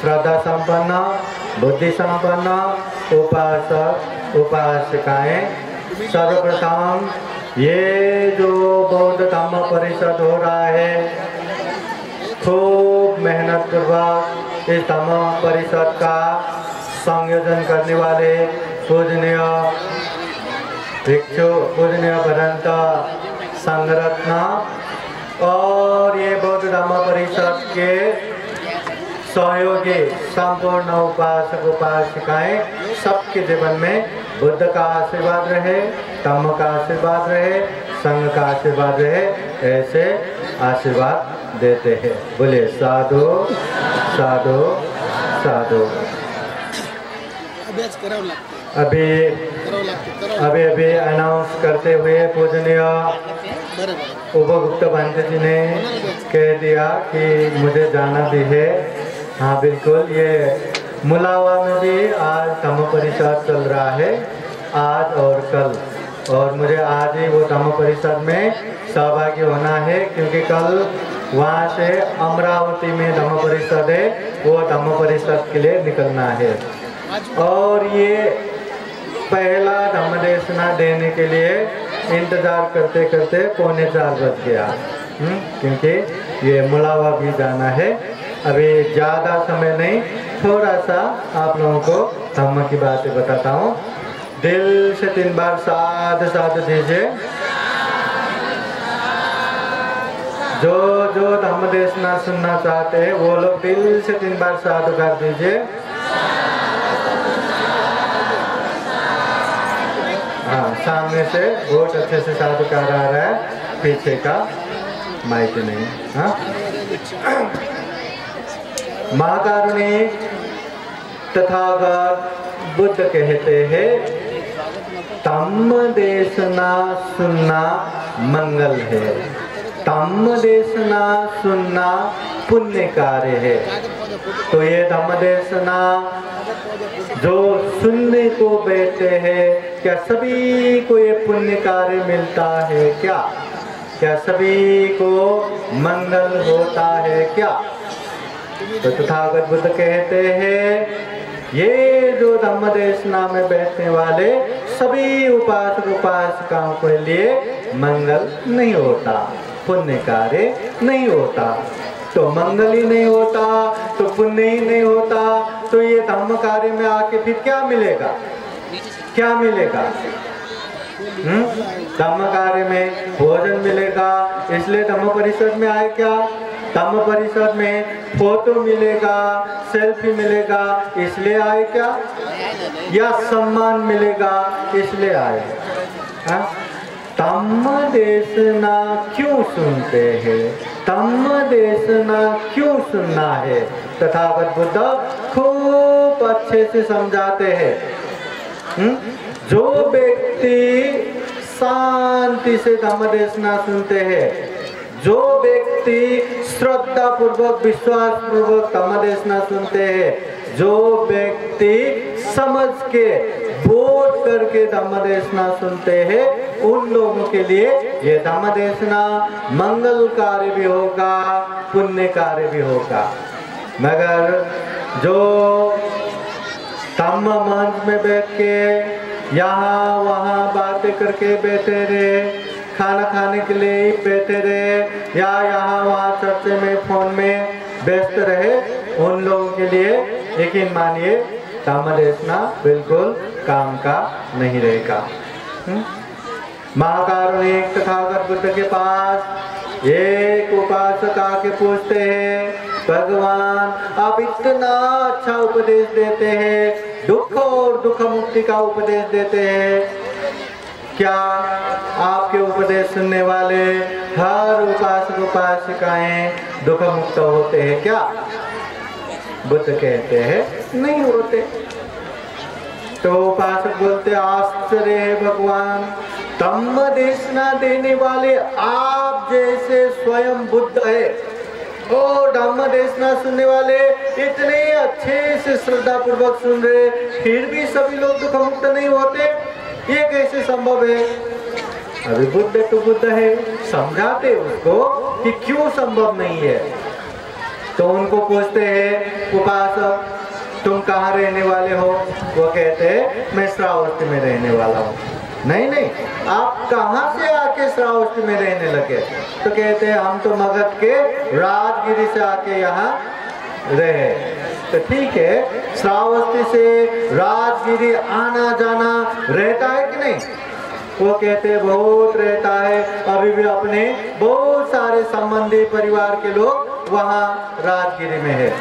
श्रद्धा संपन्न बुद्धि संपन्न उपासक उपासिकाएं. सर्वप्रथम ये जो बौद्ध धम्म परिषद हो रहा है, खूब मेहनत पूर्वक इस धम्म परिषद का संयोजन करने वाले पूजनीय भिक्षु पूजनीय भदंत संघरत्न और ये बौद्ध धम्म परिषद के सहयोगी संपूर्ण उपासक उपासिकाएं सबके जीवन में बुद्ध का आशीर्वाद रहे, धम्म का आशीर्वाद रहे, संघ का आशीर्वाद रहे, ऐसे आशीर्वाद देते हैं। बोले साधु साधु साधु। अभी अभी अनाउंस करते हुए पूजनीय उपगुप्त पंत जी ने कह दिया कि मुझे जाना भी है। हाँ बिल्कुल, ये मुलावा में भी आज धम्म परिषद चल रहा है, आज और कल, और मुझे आज ही वो धम्म परिषद में सहभागी होना है, क्योंकि कल वहाँ से अमरावती में धम्म परिषद है, वो धम्म परिषद के लिए निकलना है। और ये पहला धम्म देशना देने के लिए इंतजार करते करते 3:45 बज गया, क्योंकि ये मुलावा भी जाना है। अभी ज़्यादा समय नहीं, थोड़ा सा आप लोगों को धम्म की बातें बताता हूँ। दिल से 3 बार साधु साधु दीजिए। जो धम्म देशना सुनना चाहते हैं वो लोग दिल से 3 बार साधु कर दीजिए। हाँ, सामने से बहुत अच्छे से साधुकार आ रहा है, पीछे का माइक नहीं। हाँ, महाकारुणिक तथागत बुद्ध कहते हैं धम्म देशना सुनना मंगल है, धम्म देशना सुनना पुण्य कार्य है। तो ये धम्म देशना जो सुनने को बैठते हैं, क्या सभी को ये पुण्य कार्य मिलता है क्या? क्या सभी को मंगल होता है क्या? तो तथागत बुद्ध कहते हैं ये जो धम्म देशना में बैठने वाले सभी उपासक उपासिकाओं के लिए मंगल नहीं होता, पुण्य कार्य नहीं होता। तो मंगल ही नहीं होता तो पुण्य ही नहीं होता, तो ये धम्म कार्य में आके फिर क्या मिलेगा? क्या मिलेगा? धम्म कार्य में भोजन मिलेगा, इसलिए धम्म परिषद में आए क्या? धम्म परिषद में फोटो मिलेगा, सेल्फी मिलेगा, इसलिए आए क्या? या सम्मान मिलेगा इसलिए आए? धम्म देशना क्यों सुनते हैं? धम्म देशना क्यों सुनना है? तथागत बुद्ध खूब अच्छे से समझाते हैं। जो व्यक्ति शांति से धम्म देशना सुनते हैं, जो व्यक्ति श्रद्धा पूर्वक विश्वास पूर्वक धम्म देशना सुनते हैं, जो व्यक्ति समझ के बोध करके धम्म देशना सुनते हैं, उन लोगों के लिए ये धम्म देशना मंगल कार्य भी होगा, पुण्य कार्य भी होगा। मगर जो धम्म मंच में बैठ के यहाँ वहाँ बातें करके बैठे रहे, खाना खाने के लिए ही बैठे रहे, या यहाँ वहाँ चर्चे में फोन में व्यस्त रहे, उन लोगों के लिए यकीन मानिए धम्म देशना बिल्कुल काम का नहीं रहेगा। महाकारुणिक तथागत बुद्ध के पास एक उपासक आके पूछते हैं, भगवान आप इतना अच्छा उपदेश देते हैं, दुख और दुख मुक्ति का उपदेश देते हैं, क्या आपके उपदेश सुनने वाले हर उपासक उपासिकाएं दुख मुक्त होते हैं क्या? बुद्ध कहते हैं नहीं होते। तो उपासक बोलते आश्चर्य है भगवान, धम्म देशना देने वाले आप जैसे स्वयं बुद्ध है, और धम्म देशना सुनने वाले इतने अच्छे से श्रद्धा पूर्वक सुन रहे, फिर भी सभी लोग दुख मुक्त नहीं होते, ये कैसे संभव है? अभी बुद्ध तो बुद्ध है, समझाते उसको कि क्यों संभव नहीं है। तो उनको पूछते हैं उपासक तुम कहाँ रहने वाले हो? वो कहते हैं मैं श्रावस्ती में रहने वाला हूँ। नहीं, आप कहाँ से आके श्रावस्ती में रहने लगे? तो कहते हैं हम तो मगध के राजगिरी से आके यहाँ रहे। तो ठीक है, श्रावस्ती से राजगिरी आना जाना रहता है कि नहीं? वो कहते हैं बहुत रहता है, अभी भी अपने बहुत सारे संबंधी परिवार के लोग वहाँ राजगिरी में है।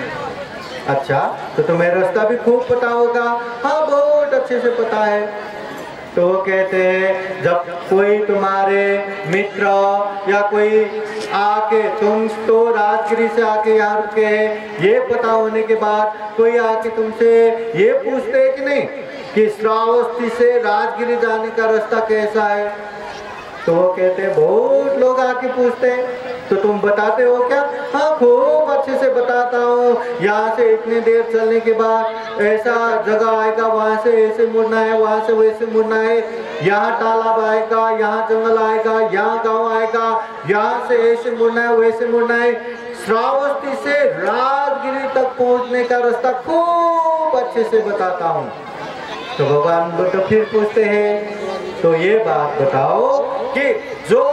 अच्छा, तो तुम्हें रास्ता भी खूब पता होगा? हाँ, बहुत अच्छे से पता है। तो वो कहते हैं जब कोई तुम्हारे मित्र या कोई आके, तुम तो राजगिरी से आके यहाँ रुके हैं, ये पता होने के बाद कोई आके तुमसे ये पूछते है कि नहीं कि श्रावस्ती से राजगिरी जाने का रास्ता कैसा है? तो वो कहते हैं बहुत लोग आके पूछते हैं। तो तुम बताते हो क्या? हाँ, खूब अच्छे से बताता हूँ। यहाँ से इतनी देर चलने के बाद ऐसा जगह आएगा, वहाँ से ऐसे मुड़ना है, वहाँ से वैसे मुड़ना है, यहाँ तालाब आएगा, यहाँ जंगल आएगा, यहाँ गांव आएगा, यहाँ से ऐसे मुड़ना है, वैसे मुड़ना है। श्रावस्ती से राजगिरी तक पहुँचने का रास्ता खूब अच्छे से बताता हूँ। तो भगवान तो फिर पूछते हैं, तो ये बात बताओ कि जो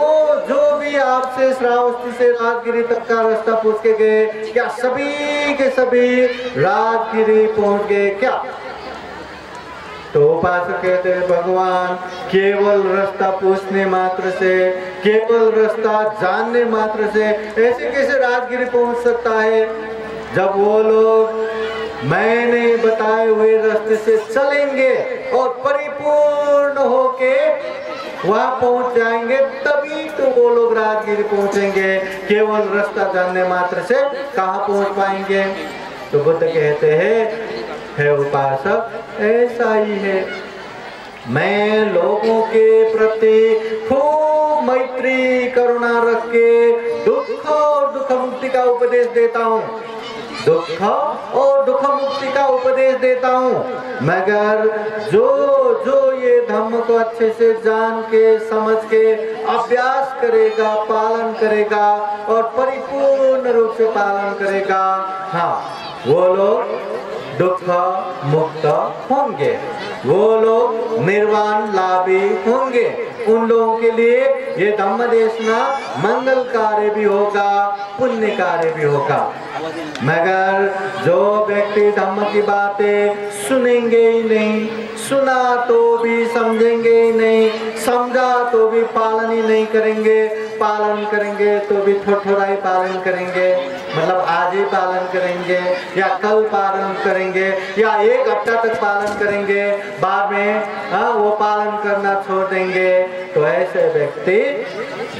भी आपसे श्रावस्ती से राजगिरी तक का रास्ता पूछ के गए, क्या सभी के सभी राजगिरी पहुंच गए क्या? तो उपासक कहते हैं भगवान, केवल रास्ता पूछने मात्र से, केवल रास्ता जानने मात्र से ऐसे कैसे राजगिरी पहुंच सकता है? जब वो लोग मैंने बताए हुए रास्ते से चलेंगे और परिपूर्ण होके वहां पहुंच जाएंगे, तभी तो वो लोग राजगिरी पहुंचेंगे। केवल रास्ता जानने मात्र से कहाँ पहुंच पाएंगे? तो बुद्ध कहते हैं, है उपासक, ऐसा ही है। मैं लोगों के प्रति खूब मैत्री करुणा रख के दुख और दुख मुक्ति का उपदेश देता हूँ, दुख और दुख मुक्ति का उपदेश देता हूँ। मगर जो ये धम्म को अच्छे से जान के समझ के अभ्यास करेगा, पालन करेगा और परिपूर्ण रूप से पालन करेगा, हाँ, वो लोग दुख मुक्त होंगे, वो लोग निर्वाण लाभी होंगे। उन लोगों के लिए ये धम्म देशना मंगल कार्य भी होगा, पुण्य कार्य भी होगा। मगर जो व्यक्ति धम्म की बातें सुनेंगे ही नहीं, सुना तो भी समझेंगे ही नहीं, समझा तो भी पालन ही नहीं करेंगे, पालन करेंगे तो भी थोड़ा ही पालन करेंगे, मतलब आज ही पालन करेंगे या कल पालन करेंगे या एक हफ्ता तक पालन करेंगे, बाद में वो पालन करना छोड़ देंगे। तो ऐसे व्यक्ति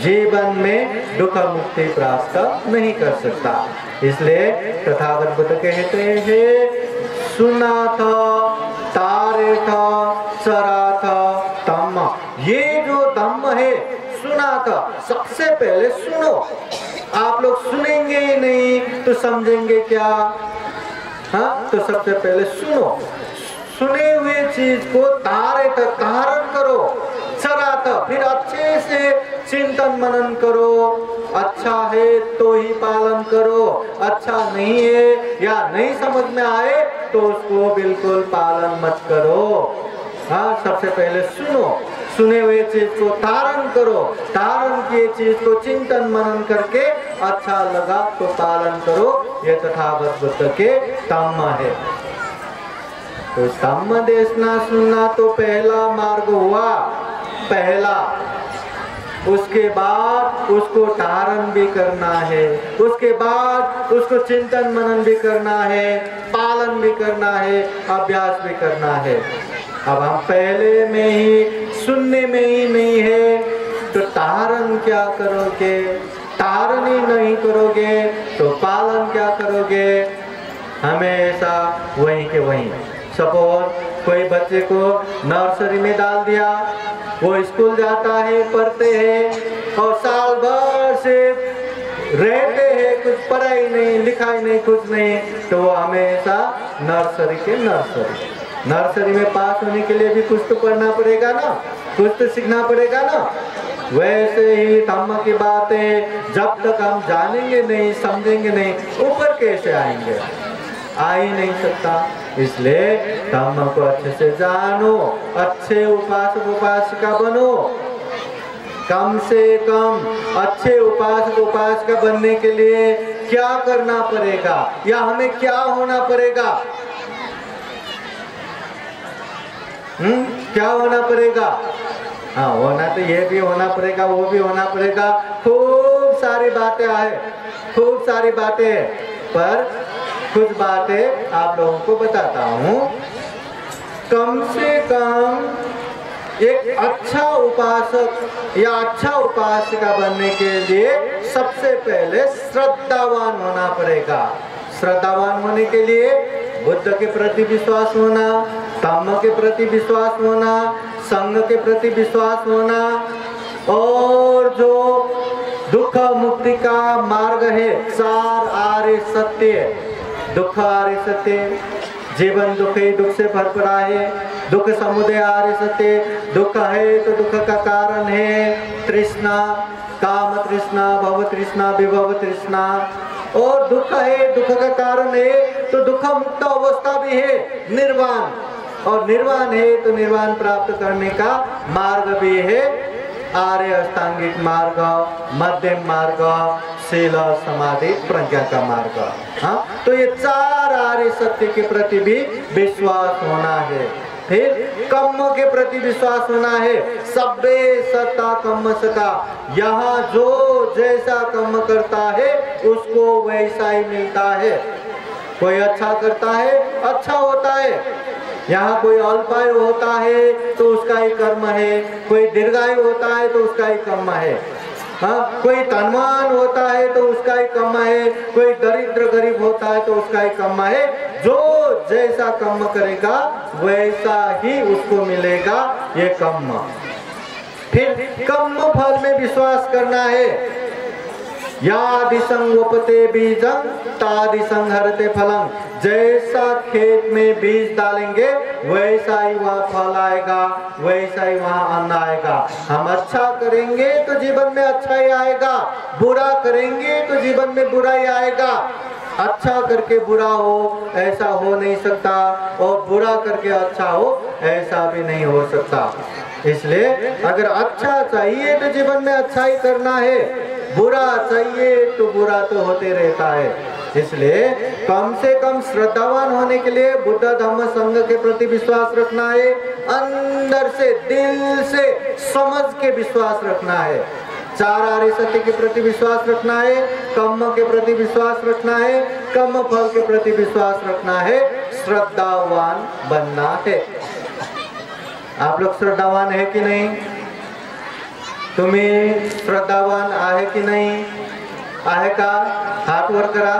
जीवन में दुख मुक्ति प्राप्त नहीं कर सकता। इसलिए तथागत बुद्ध कहते हैं, सुना था, तारे था, चरा था धम्म। ये जो धम्म है, सुना था, सबसे पहले सुनो। आप लोग सुनेंगे ही नहीं तो समझेंगे क्या? हाँ, तो सबसे पहले सुनो, सुने हुए चीज को तारे तक धारण करो, चरा था, फिर अच्छे से चिंतन मनन करो। अच्छा है तो ही पालन करो, अच्छा नहीं है या नहीं समझ में आए तो उसको बिल्कुल पालन मत करो। हाँ, सबसे पहले सुनो, सुने हुए चीज को धारण करो, धारण किए चीज को चिंतन मनन करके अच्छा लगा तो पालन करो। ये तथागत बुद्ध के धम्म है। तो धम्म देशना सुनना तो पहला मार्ग हुआ, पहला। उसके बाद उसको धारण भी करना है, उसके बाद उसको चिंतन मनन भी करना है, पालन भी करना है, अभ्यास भी करना है। अब हम पहले में ही सुनने में ही नहीं है तो धारण क्या करोगे? धारण ही नहीं करोगे तो पालन क्या करोगे? हमेशा वहीं के वहीं। सपोज कोई बच्चे को नर्सरी में डाल दिया, वो स्कूल जाता है, पढ़ते हैं और साल भर से रहते हैं, कुछ पढ़ाई नहीं, लिखाई नहीं, कुछ नहीं, तो वो हमेशा नर्सरी के नर्सरी। नर्सरी में पास होने के लिए भी कुछ तो पढ़ना पड़ेगा ना, कुछ तो सीखना पड़ेगा ना। वैसे ही धम्म की बातें जब तक हम जानेंगे नहीं, समझेंगे नहीं, ऊपर कैसे आएंगे? आ ही नहीं सकता। इसलिए धम्म को अच्छे से जानो, अच्छे उपासक उपासिका बनो। कम से कम अच्छे उपासक उपासिका बनने के लिए क्या करना पड़ेगा या हमें क्या होना पड़ेगा? क्या होना पड़ेगा? हाँ, होना तो ये भी होना पड़ेगा, वो भी होना पड़ेगा, खूब सारी बातें आए, खूब सारी बातें, पर कुछ बातें आप लोगों को बताता हूँ। कम से कम एक अच्छा उपासक या अच्छा उपासिका बनने के लिए सबसे पहले श्रद्धावान होना पड़ेगा। श्रद्धावान होने के लिए बुद्ध के प्रति विश्वास होना, धम्म के प्रति विश्वास होना, संघ के प्रति विश्वास होना, और जो दुख मुक्ति का मार्ग है, चार आर्य सत्य, दुख आर्य सत्य, जीवन दुख ही दुख से भर पड़ा है, दुख समुदय आर्य सत्य, दुख है तो दुख का कारण है तृष्णा, काम तृष्णा, भव तृष्णा, विभव तृष्णा, और दुख है, दुख का कारण है तो दुख मुक्त अवस्था भी है निर्वाण, और निर्वाण है तो निर्वाण प्राप्त करने का मार्ग भी है आर्य अष्टांगिक मार्ग, मध्यम मार्ग, शील समाधि प्रज्ञा का मार्ग। हाँ, तो ये चार आर्य सत्य के प्रति भी विश्वास होना है। फिर कर्म के प्रति विश्वास होना है। सब्बे सत्ता कर्म सता, यहाँ जो जैसा कर्म करता है उसको वैसा ही मिलता है। कोई अच्छा करता है अच्छा होता है, यहाँ कोई अल्पायु होता है तो उसका ही कर्म है, कोई दीर्घायु होता है तो उसका ही कर्म है। हाँ, कोई धनवान होता है तो उसका ही कर्म है, कोई दरिद्र गरीब होता है तो उसका ही कर्म है। जो जैसा कर्म करेगा वैसा ही उसको मिलेगा ये कर्म। फिर कर्म फल में विश्वास करना है। यादिसंगोपते बीजं तादिसं हरते फलं, जैसा खेत में बीज डालेंगे वैसा ही वहाँ फल आएगा, वैसा ही वहाँ अन्न आएगा। हम अच्छा करेंगे तो जीवन में अच्छा ही आएगा, बुरा करेंगे तो जीवन में बुरा ही आएगा। अच्छा करके बुरा हो ऐसा हो नहीं सकता, और बुरा करके अच्छा हो ऐसा भी नहीं हो सकता। इसलिए अगर अच्छा चाहिए तो जीवन में अच्छा ही करना है, बुरा चाहिए तो बुरा तो होते रहता है। इसलिए कम से कम श्रद्धावान होने के लिए बुद्ध धम्म संघ के प्रति विश्वास रखना है, अंदर से दिल से समझ के विश्वास रखना है। चार आर्य सत्य के प्रति विश्वास रखना है, कर्म के प्रति विश्वास रखना है, कर्म फल के प्रति विश्वास रखना है, श्रद्धावान बनना है। आप लोग श्रद्धावान है कि नहीं? तुम्ही श्रद्धावान आहे की नाही? आहे का? हात वर करा।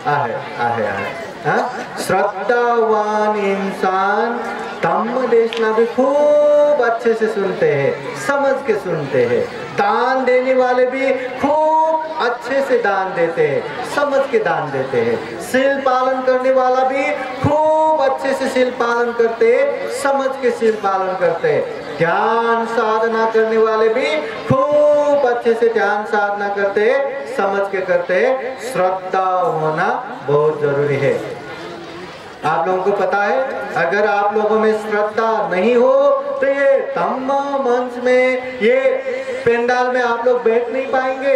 आहे आहे आहे। हाँ? श्रद्धावान इंसान धम्म देशना भी खूब अच्छे से सुनते हैं, समझ के सुनते हैं। दान देने वाले भी खूब अच्छे से दान देते हैं, समझ के दान देते हैं। शील पालन करने वाला भी खूब अच्छे से शील पालन करते हैं, समझ के शील पालन करते हैं। ध्यान साधना करने वाले भी खूब अच्छे से ध्यान साधना करते हैं, समझ के करते हैं। श्रद्धा होना बहुत जरूरी है। आप लोगों को पता है, अगर आप लोगों में श्रद्धा नहीं हो तो ये धम्म मंच में, ये पेंडाल में आप लोग बैठ नहीं पाएंगे।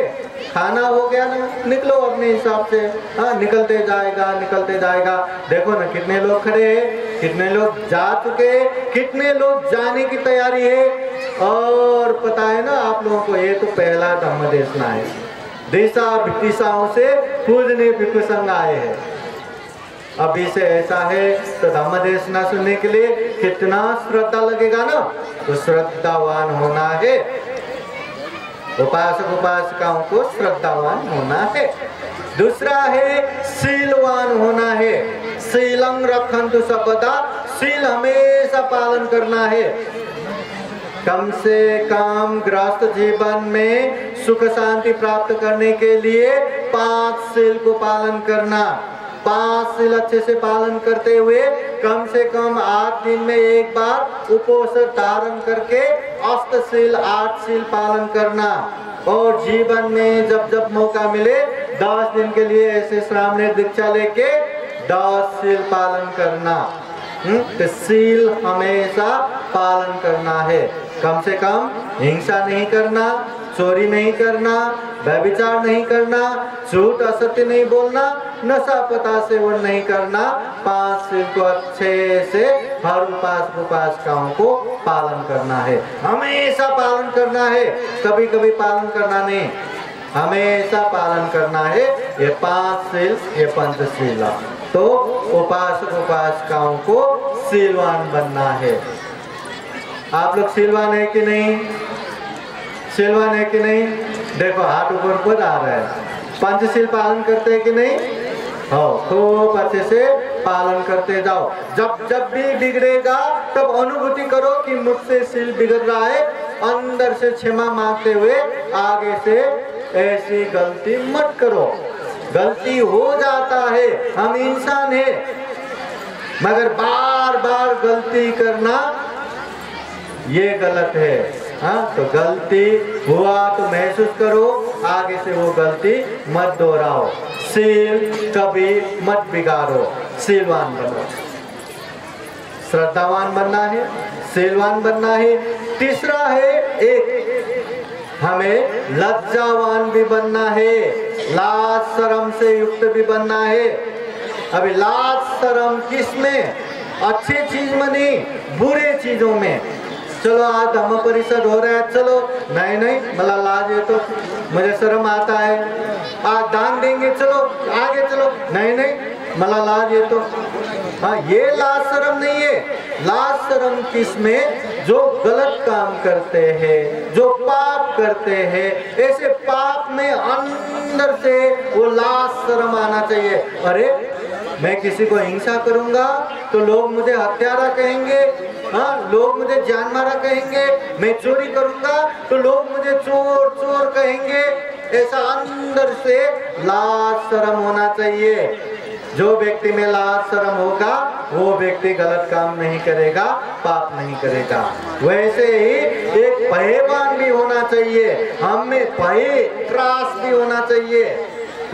खाना हो गया ना, निकलो अपने हिसाब से। हाँ, निकलते जाएगा निकलते जाएगा। देखो ना कितने लोग खड़े हैं, कितने लोग जा चुके, कितने लोग जाने की तैयारी है। और पता है ना आप लोगों को, ये तो पहला धम्म देशना है। देशा विदिशाओं से पूजने भिक्षु संघ आए हैं। अभी से ऐसा है तो धम्म देशना सुनने के लिए कितना श्रद्धा लगेगा ना। तो श्रद्धावान होना है, उपासक उपासिकाओं को श्रद्धावान होना है। दूसरा है शीलवान होना है। शीलं रखन्तु सर्वदा, शील हमेशा पालन करना है। कम से कम गृहस्थ जीवन में सुख शांति प्राप्त करने के लिए 5 शील को पालन करना। 5 शील अच्छे से पालन करते हुए कम से कम 8 दिन में एक बार उपवास धारण करके अष्टशील 8 शील पालन करना। और जीवन में जब जब मौका मिले 10 दिन के लिए ऐसे श्रामणी दीक्षा लेके 10 शील पालन करना। तो शील हमेशा पालन करना है। कम से कम हिंसा नहीं करना, चोरी नहीं करना, व्यभिचार नहीं करना, झूठ असत्य नहीं बोलना, नशा पता सेवन नहीं करना। 5 शील को अच्छे से हर उपासकाओं को पालन करना है, हमेशा पालन करना है, कभी कभी पालन करना नहीं, हमेशा पालन करना है। ये 5 शील, ये पंचशील। तो उपासक उपासिकाओं को शीलवान बनना है। आप लोग सिलवान है कि नहीं? सिलवान है कि नहीं? देखो हाथ ऊपर ऊपर आ रहा है। पंचशील पालन करते हैं कि नहीं? हो, खूब अच्छे से पालन करते जाओ। जब जब भी बिगड़ेगा तब अनुभूति करो कि मुझसे शील बिगड़ रहा है, अंदर से क्षमा मांगते हुए आगे से ऐसी गलती मत करो। गलती हो जाता है, हम इंसान है, मगर बार बार गलती करना ये गलत है। हाँ, तो गलती हुआ तो महसूस करो, आगे से वो गलती मत दोहराओ। सील कभी मत बिगाड़ो, सीलवान बनो। श्रद्धावान बनना है, सीलवान बनना है। तीसरा है, एक हमें लज्जावान भी बनना है, लाज शर्म से युक्त भी बनना है। अभी लाज शर्म किस में? अच्छी चीज में नहीं, बुरे चीजों में। चलो आज धम्म परिषद हो रहा है, चलो नहीं मला लाज है तो मुझे शर्म आता है। आज दान देंगे, चलो आगे चलो, नहीं मला लाज है तो। हाँ, ये लाज शर्म नहीं है। लाज शर्म किसमें? जो गलत काम करते हैं, जो पाप करते हैं, ऐसे पाप में अंदर से वो लाज शर्म आना चाहिए। अरे मैं किसी को हिंसा करूंगा तो लोग मुझे हत्यारा कहेंगे, हाँ, लोग मुझे जान मारा कहेंगे। मैं चोरी करूंगा तो लोग मुझे चोर चोर कहेंगे। ऐसा अंदर से लाज शर्म होना चाहिए। जो व्यक्ति में लाज शर्म होगा वो व्यक्ति गलत काम नहीं करेगा, पाप नहीं करेगा। वैसे ही एक भयवान भी होना चाहिए, हमें भय त्रास भी होना चाहिए।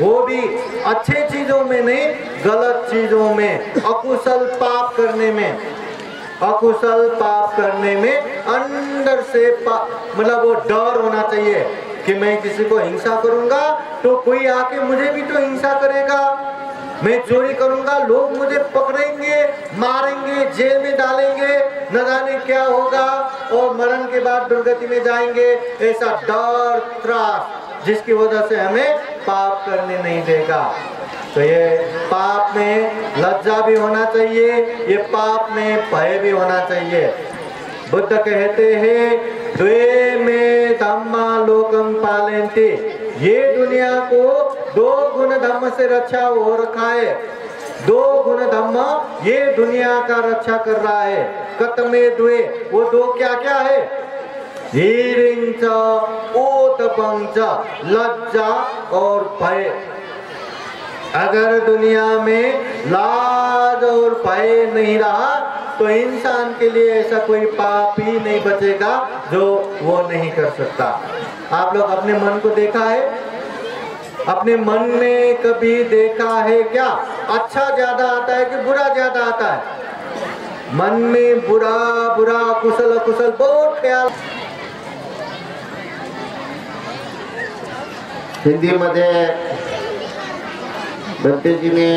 वो भी अच्छे चीजों में नहीं, गलत चीजों में, अकुशल पाप करने में, अकुशल पाप करने में अंदर से मतलब वो डर होना चाहिए कि मैं किसी को हिंसा करूंगा तो कोई आके मुझे भी तो हिंसा करेगा। मैं चोरी करूंगा, लोग मुझे पकड़ेंगे, मारेंगे, जेल में डालेंगे, न जाने क्या होगा और मरण के बाद दुर्गति में जाएंगे। ऐसा डर त्रास जिसकी वजह से हमें पाप करने नहीं देगा। तो ये पाप में लज्जा भी होना चाहिए, ये पाप में भय भी होना चाहिए। बुद्ध कहते हैं द्वे में धम्मा लोकम पालयन्ति, ये दुनिया को दो गुण धम्म से रक्षा हो रखा है। दो गुण धम्म ये दुनिया का रक्षा कर रहा है। कतमे द्वे, वो दो क्या क्या है? धीरिंच ओतपंच, लज्जा और भय। अगर दुनिया में लाज और भय नहीं रहा तो इंसान के लिए ऐसा कोई पाप ही नहीं बचेगा जो वो नहीं कर सकता। आप लोग अपने मन को देखा है? अपने मन में कभी देखा है क्या अच्छा ज्यादा आता है कि बुरा ज्यादा आता है? मन में बुरा बुरा, कुशल अकुशल बहुत ख्याल। हिंदी मध्ये बंतेजीने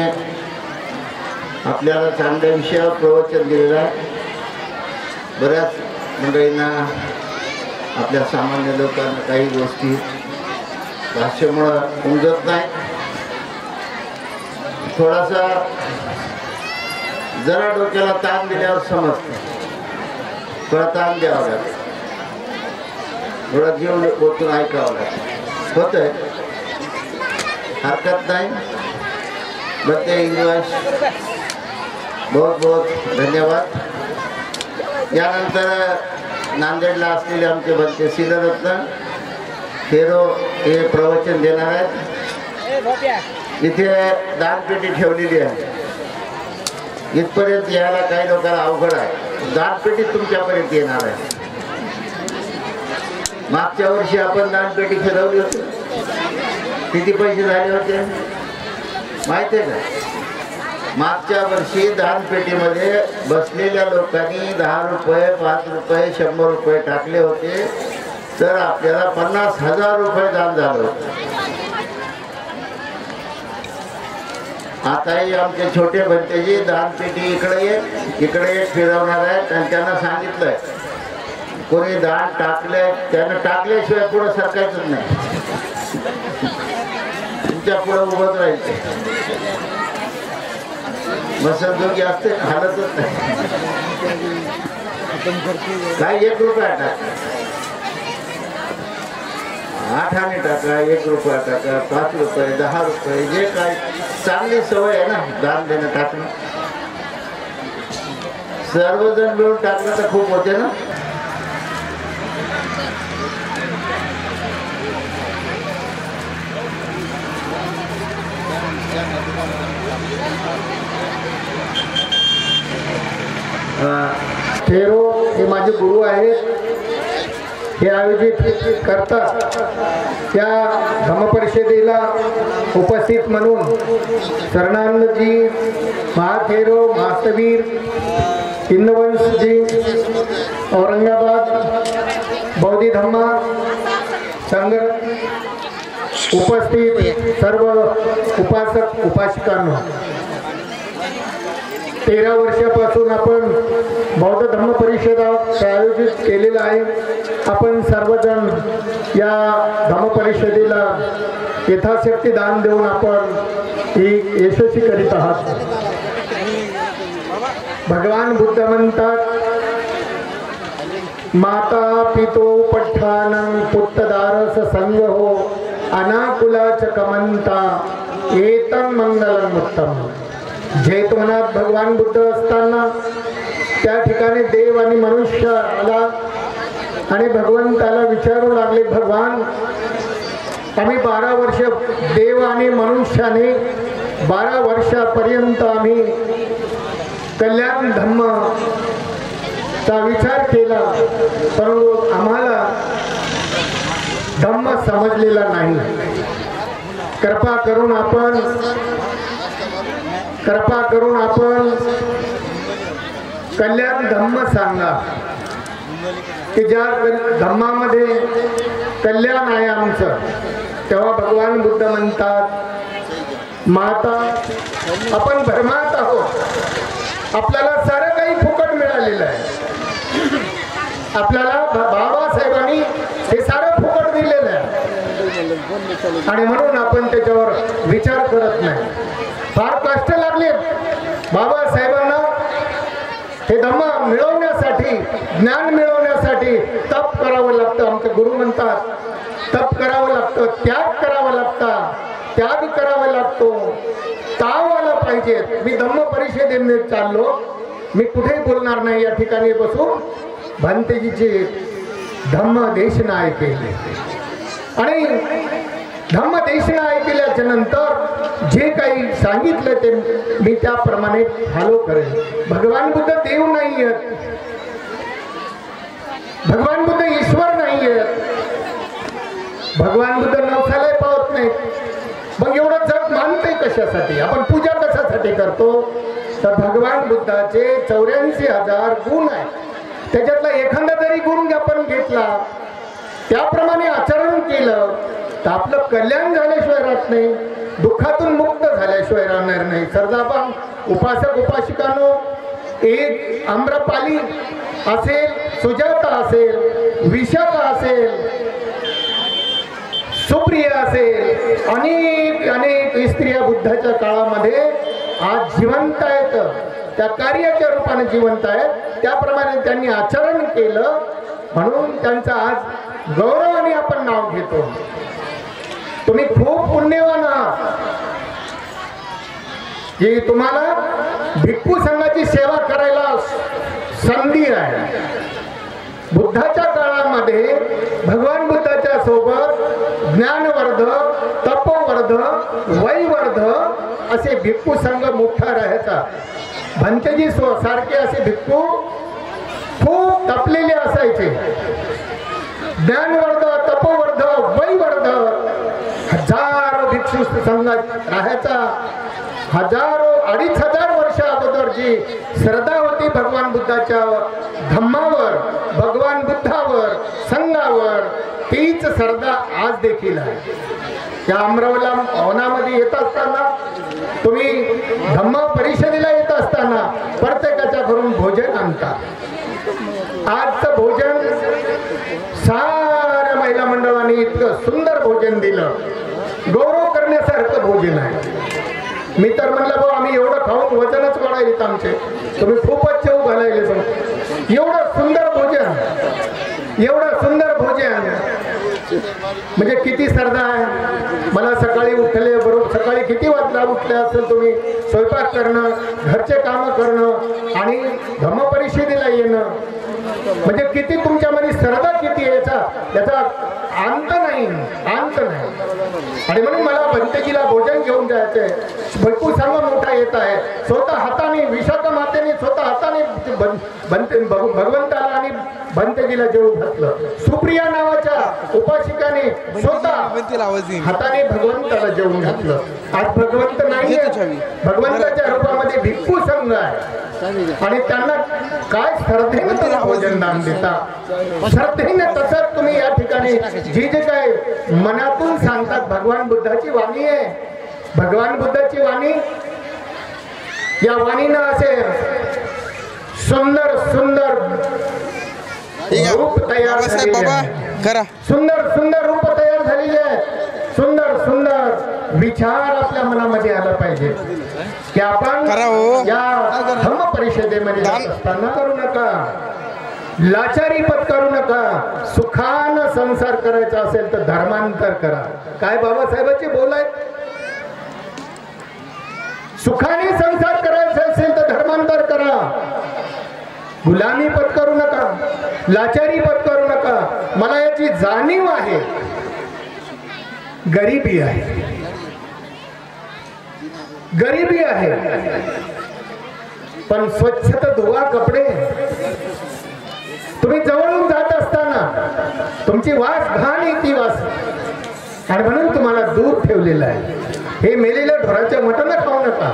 आपल्याला चांगल्या विषयावर प्रवचन दिलेलं आहे। बऱ्याच मंडळींना, आपल्या सामान्य लोकांना काही गोष्टी भाषेमुळं उमजत नाही। थोडासा जरा डोक्याला ताण दिल्यावर समजतं, थोडा ताण द्यावा लागतो, थोडा जीव बोलून ऐकावं लागतं। होतंय, हरकत नाही। बते इंग्लिश बहुत बहुत धन्यवाद। यानंतर नांदेडला असलेले आमचे बनते शीलरत्न फेरो हे प्रवचन देणार आहेत। इथे दानपेटी ठेवलेली आहे, इथपर्यंत यायला काही लोकांना अवघड आहे। दानपेटी तुमच्यापर्यंत येणार आहे। मागच्या वर्षी आपण दानपेटी फिरवली होती, किती पैसे झाले होते माहिती आहे का? मागच्या वर्षी दानपेटीमध्ये बसलेल्या लोकांनी 10 रुपये, 5 रुपये, 100 रुपये टाकले होते, तर आपल्याला 50,000 रुपये दान झालं होतं। आताही आमचे छोटे भंतेजी दानपेटी इकडे फिरवणार आहेत आणि त्यांना सांगितलंय कोणी दान टाकले त्यानं टाकल्याशिवाय पुढे सरकायचंच नाही, तुमच्या पुढे उभंच राहायचं। मसलजोगी असते, हालतच नाही। काय 1 रुपया टाका, 8 आणे टाका, 1 रुपया टाका, 5 रुपये, 10 रुपये, जे काय चांगली सवय आहे ना दान देणं टाकणं. सर्वजण मिळून टाकलं तर खूप होते ना. थेरो हे माझे गुरु आहेत, हे आयोजित करतात. त्या धम्मपरिषदेला उपस्थित म्हणून शरणानंदजी, महाथेरो, महास्तवीर, इंदवंशजी, औरंगाबाद, बौद्धी धम्मा संघ, उपस्थित सर्व उपासक उपासिकांनो, 13 वर्षापासून आपण बौद्ध धम्म परिषद आयोजित केलेला आहे. आपण सर्वजण या धम्म परिषदेला यथाशक्ती दान देऊन आपण ही यशस्वी करीत आहात. भगवान बुद्ध म्हणतात, माता पितो पठ्ठानं पुत्तदारस संग हो अनाकुलाच कमंता एतं मंगलम उत्तम. जैतवनात भगवान बुद्ध असताना त्या ठिकाणी देव आणि मनुष्य आला आणि भगवंताला विचारू लागले, भगवान आम्ही 12 वर्ष, देव आणि मनुष्याने 12 वर्षापर्यंत आम्ही कल्याण धम्मचा विचार केला, परंतु आम्हाला धम्म समजलेला नाही. कृपा करून आपण कल्याण धम्म सांगा की ज्या धम्मामध्ये कल्याण आहे आमचं. तेव्हा भगवान बुद्ध म्हणतात, माता आपण भ्रमात आहोत, आपल्याला सारं काही फुकट मिळालेलं आहे. आपल्याला बाबासाहेबांनी हे सारं फुकट दिलेलं आहे आणि म्हणून आपण त्याच्यावर विचार करत नाही. फार कष्ट लागले बाबासाहेबांना हे धम्म मिळवण्यासाठी, ज्ञान मिळवण्यासाठी तप करावं लागतं. आमचे गुरु म्हणतात तप करावं लागतं, त्याग करावा लागतं, त्याग करावा लागतो, ताव आला पाहिजे. मी धम्म परिषदेने चाललो, मी कुठेही बोलणार नाही, या ठिकाणी बसून भंतेजीची धम्म देशना ऐकली आणि धम्म देशना ऐकल्याच्या नंतर जे काही सांगितलं ते मी त्याप्रमाणे फॉलो करेन. भगवान बुद्ध देव नाही आहेत, भगवान बुद्ध ईश्वर नाही आहेत, भगवान बुद्ध नवसाला पावत नाहीत. मग एवढं जग मानते कशासाठी, आपण पूजा कशासाठी करतो? तर भगवान बुद्धाचे 84,000 गुण आहेत, त्याच्यातला एखादा जरी गुण आपण घेतला, त्याप्रमाणे आचरण केलं तर आपलं कल्याण झाल्याशिवाय राहत नाही, दुःखातून मुक्त झाल्याशिवाय राहणार नाही. सरदाबान उपासक उपासिकांनो, एक आम्रपाली असेल, सुजाता असेल, विशाखा असेल, सुप्रिया असेल, अनेक अनेक स्त्रिया बुद्धाच्या काळामध्ये आज जिवंत आहेत, त्या कार्याच्या रूपाने जिवंत आहेत. त्याप्रमाणे त्यांनी आचरण केलं म्हणून त्यांचा आज गौरवाने आपण नाव घेतो. तुम्ही खूप पुण्यवान आहात की तुम्हाला भिक्खू संघाची सेवा करायला संधी आहे. बुद्धाच्या काळामध्ये भगवान बुद्धाच्या सोबत ज्ञानवर्धक, तपोवर्धक, वैवर्धक असे भिक्खू संघ मोठा राहायचा. भंतेजी सारखे असे भिक्खू खूप तपलेले असायचे. ज्ञानवर्धक, तपोवर्धक, वैवर्धक हजारो भिक्षू संघात राहायचा. हजारो 2,500 वर्ष अगोदर जी श्रद्धा होती भगवान बुद्धाच्या धम्मावर, भगवान बुद्धावर, संघावर, तीच श्रद्धा आज देखील आहे. या अमरावती भवनामध्ये येत असताना, तुम्ही धम्म परिषदेला येत असताना प्रत्येकाच्या घरून भोजन आणता. आजचं भोजन साऱ्या महिला मंडळांनी इतकं सुंदर भोजन दिलं, गौरव करण्यासारखं भोजन आहे. मी तर म्हणलं भाऊ आम्ही एवढं खाऊन वजनच वाढायला आमचे, तुम्ही खूपच चव घालायले पण एवढं सुंदर भोजन, एवढं सुंदर भोजन म्हणजे किती श्रद्धा आहे. मला सकाळी उठले बरोबर, सकाळी किती वाजता उठले असेल तुम्ही, स्वयंपाक करणं, घरचे कामं करणं आणि धम्मपरिषदेला येणं, म्हणजे किती तुमच्यामध्ये श्रद्धा किती आहे याचा अंत नाही, अंत नाही. आणि म्हणून मला भंतेजीला भोजन घेऊन जायचंय. भरपूर सांगा मोठा येत आहे, स्वतः हाताने विशाखा मातेने स्वतः हाताने भगवंताला आणि भंतेजीला जेवून घातलं. सुप्रिया नावाच्या उपासिकाने स्वतः हाताने भगवंताला जेवून घातलं. आज भगवंत नाही, भगवंताच्या रूपामध्ये भिक्खू संघ आहे आणि त्यांना काय श्रद्धेने त्याला भोजन दान देता, श्रद्धेने. तसंच तुम्ही या ठिकाणी जे जे काय मनातून सांगतात, भगवान बुद्धाची वाणी आहे, भगवान बुद्धाची वाणी, या वाणीनं असे सुंदर सुंदर रूप तयार झालेले आहे, सुंदर सुंदर रूप तयार झालेले आहेत, सुंदर सुंदर विचार आपल्या मनामध्ये आला पाहिजे की आपण या धम्म परिषदेमध्ये जात असताना करू नका, लाचारी पत्करू नका. सुखानं संसार करायचा असेल तर धर्मांतर करा. काय बाबासाहेबांचे बोल आहेत, सुखाने संसार करायचा असेल तर धर्मांतर करा. गुलामी पत्करू नका, लाचारी पत्करू नका. मला याची जाणीव आहे, गरिबी आहे, गरिबी आहे, पण स्वच्छता धुवा कपडे. तुम्ही जवळून जात असताना तुमची वास घाण येते वास, आणि म्हणून तुम्हाला दूर ठेवलेलं आहे. हे मेलेल्या ढोराच्या मटण खाऊ नका,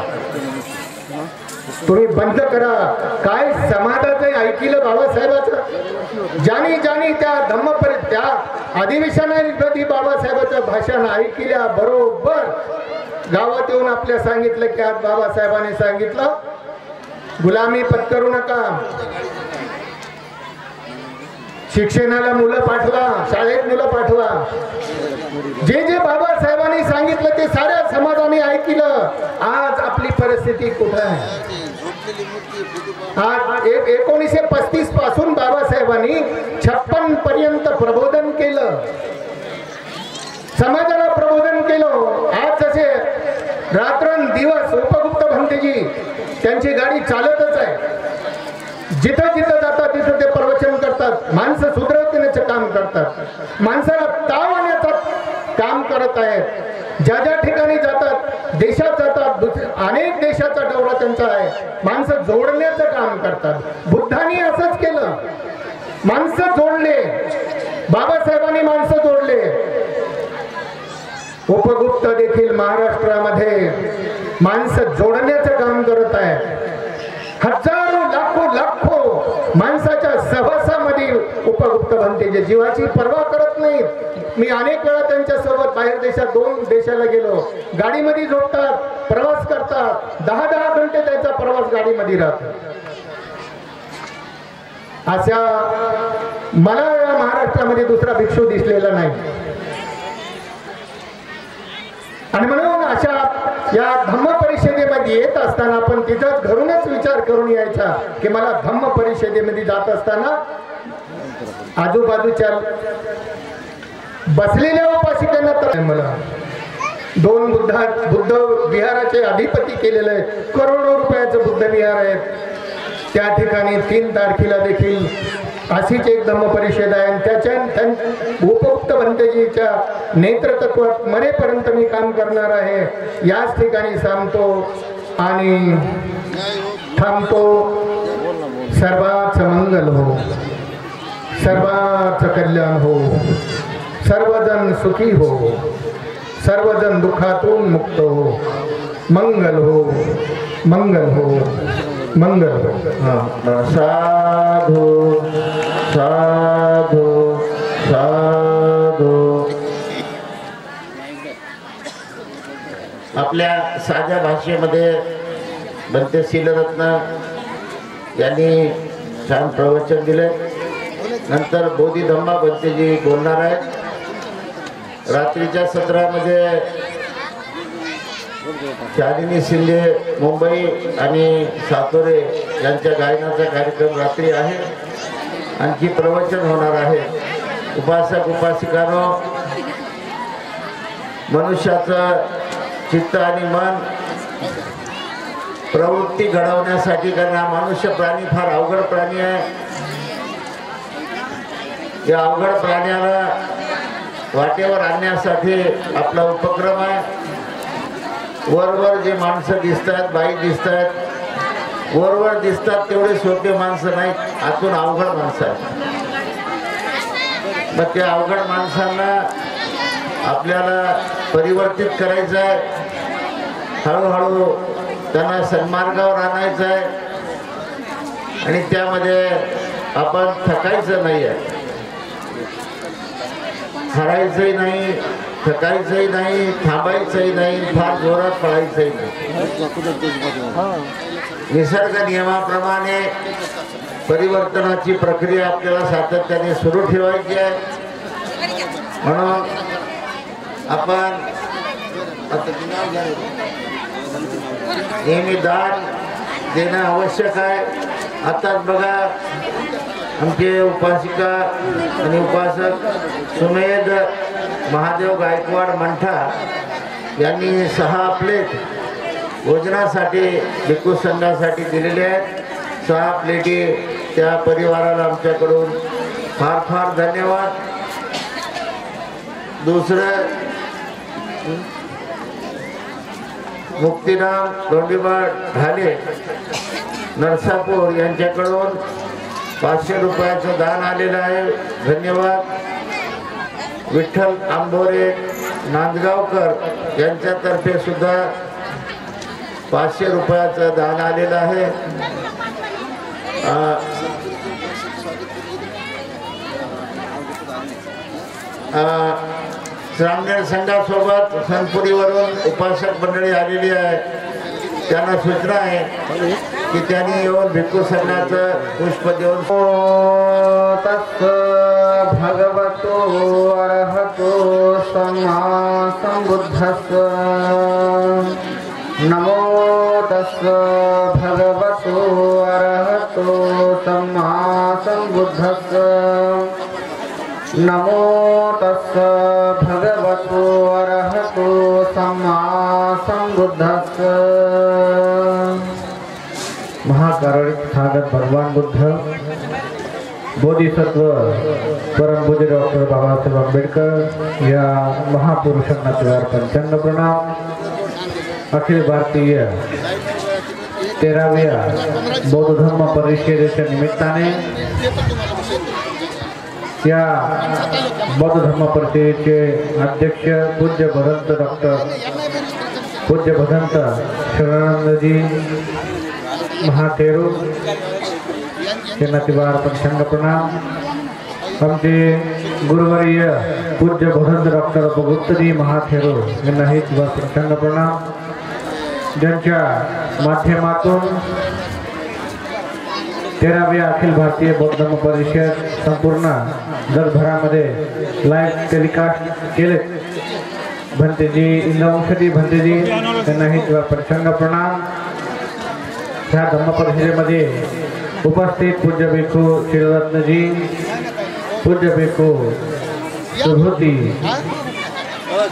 तुम्ही बंद करा. काय समाजाचं ऐकलं बाबासाहेबाचं, ज्यानी ज्यानी त्या त्या अधिवेशनामध्ये बाबासाहेबाचं भाषण ऐकल्या बरोबर गावात येऊन आपल्या सांगितलं की आज बाबासाहेबांनी सांगितलं गुलामी पत्करू नका, शिक्षणाला मुलं पाठवा, शाळेत मुलं पाठवा. जे जे बाबासाहेबांनी सांगितलं ते साऱ्या समाजाने ऐकलं. आज आपली परिस्थिती कुठं आहे? आज 1935 पासून बाबासाहेबांनी 56 पर्यंत प्रबोधन केलं, समाजाला प्रबोधन केलं. आज जसे रात्रंदिवस उपगुप्त भंतेजी त्यांची गाडी चालतच आहे, जिथं जिथं जातात तिथं ते प्रवचन करतात, माणसं सुधरवण्याचं काम करतात, माणसाला ताव आणण्याचं काम करत आहेत. ज्या ज्या ठिकाणी जातात, देशात जातात, अनेक देशाचा दौरा त्यांचा आहे, माणसं जोडण्याचं काम करतात. बुद्धांनी असंच केलं, माणसं जोडले, बाबासाहेबांनी माणसं जोडले. उपगुप्त देखील महाराष्ट्रामध्ये माणसं जोडण्याचं काम करत आहे. हजारो लाखो माणसाच्या सहवासामध्ये उपगुप्त भंतेजी जीवाची पर्वा करत नाहीत. मी अनेक वेळा त्यांच्या सोबत बाहेर देशात 2 देशाला गेलो, गाडीमध्ये झोपतात, प्रवास करतात, 10-10 घंटे त्यांचा प्रवास गाडीमध्ये राहतो. अशा मला या महाराष्ट्रामध्ये दुसरा भिक्षू दिसलेला नाही. आणि म्हणून अशा या धम्म परिषदेमध्ये येत असताना आपण तिथंच घरूनच विचार करून यायचा की मला धम्म परिषदेमध्ये जात असताना आजूबाजूच्या बसलेल्या उपासिकांना तर मला 2 बुद्ध विहाराचे अधिपती केलेले आहे, करोडो रुपयाचं बुद्ध विहार आहे. त्या ठिकाणी 3 तारखेला देखील अशीच एक धम्म परिषद आहे. त्याच्या उपयुक्त भंतेजीच्या नेतृत्वात मरेपर्यंत मी काम करणार आहे. याच ठिकाणी सांगतो आणि थांबतो. सर्वांचं मंगल हो, सर्वांचं कल्याण हो, सर्वजण सुखी हो, सर्वजण दुःखातून मुक्त हो. मंगल हो, मंगल हो, मंगल हो. साधू साधू साधू. आपल्या साध्या भाषेमध्ये भंते शीलरत्न यांनी छान प्रवचन दिले. नंतर बोधिधम्मा भंतेजी बोलणार आहेत. रात्रीच्या सत्रामध्ये शालिनी शिंदे मुंबई आणि सातोरे यांच्या गायनाचा कार्यक्रम रात्री आहे. आणखी प्रवचन होणार आहे. उपासक उपासिकांनो, मनुष्याचं चित्त आणि मन प्रवृत्ती घडवण्यासाठी, कारण हा मनुष्य प्राणी फार अवघड प्राणी आहे. या अवघड प्राण्याला वाटेवर आणण्यासाठी आपला उपक्रम आहे. वरवर जे माणसं दिसतात, बाई दिसतात, वरवर दिसतात तेवढे सोपे माणसं नाहीत, आतून अवघड माणसं आहेत. मग त्या अवघड माणसांना आपल्याला परिवर्तित करायचं आहे. हळूहळू त्यांना सन्मार्गावर आणायचं आहे आणि त्यामध्ये आपण थकायचं नाही आहे, हरायचंही नाही, थकायचंही नाही, थांबायचंही नाही, फार जोरात पळायचंही नाही. निसर्ग नियमाप्रमाणे परिवर्तनाची प्रक्रिया आपल्याला सातत्याने सुरू ठेवायची आहे. म्हणून आपण नेहमी दान देणं आवश्यक आहे. आताच बघा, आमचे उपासिका आणि उपासक सुमेध महादेव गायकवाड मंठा यांनी 6 प्लेट भोजनासाठी भिक्खू संघासाठी दिलेले आहेत. 6 प्लेटी त्या परिवाराला आमच्याकडून फार फार धन्यवाद. दुसरं, मुक्तीराम दोंडीबा ढाले नरसापूर यांच्याकडून 500 रुपयाचं दान आलेलं आहे. धन्यवाद. विठ्ठल आंबोरे नांदगावकर यांच्यातर्फे सुद्धा 500 रुपयाचं दान आलेलं आहे. श्रामनेर संघासोबत सनपुरीवरून उपासक मंडळी आलेली आहे. त्यांना सूचना आहे की त्यांनी येऊन भिक्खू संघाचं पुष्प देऊन तस्स भगवतो अरहतो सम्मा संबुद्धस्स. नमो तस्स भगवतो अरहतो सम्मा संबुद्धस्स. नमो तस्स भगवतो अरहतो सम्मा संबुद्धस्स. महाकारुणिक सागर भगवान बुद्ध, बोधिसत्व परमपूज्य डॉक्टर बाबासाहेब आंबेडकर या महापुरुषांना तुझ्यावर पंचांग प्रणाम. अखिल भारतीय 13व्या बौद्ध धर्म परिषदेच्या निमित्ताने या बौद्ध धर्म परिषदेचे अध्यक्ष पूज्य भदंत शरणानंदजी महाथेरो यांना तिवार पंचांग प्रणाम. आमचे गुरुवर्य पूज्य भदंत डॉक्टर भगुप्तजी महाथेरो यांनाही तिवार पंचांग प्रणाम. ज्यांच्या माध्यमातून 13व्या अखिल भारतीय बौद्ध धर्म परिषद संपूर्ण जगभरामध्ये लाईव्ह टेलिकास्ट केले. भंतेजी इंद्रवंशजी भंतेजी त्यांनाही पंचांग प्रणाम. ह्या धर्म परिषदेमध्ये उपस्थित पूज्य भिक्खू शिररत्नजी, पूज्य भिक्खू सुभूती,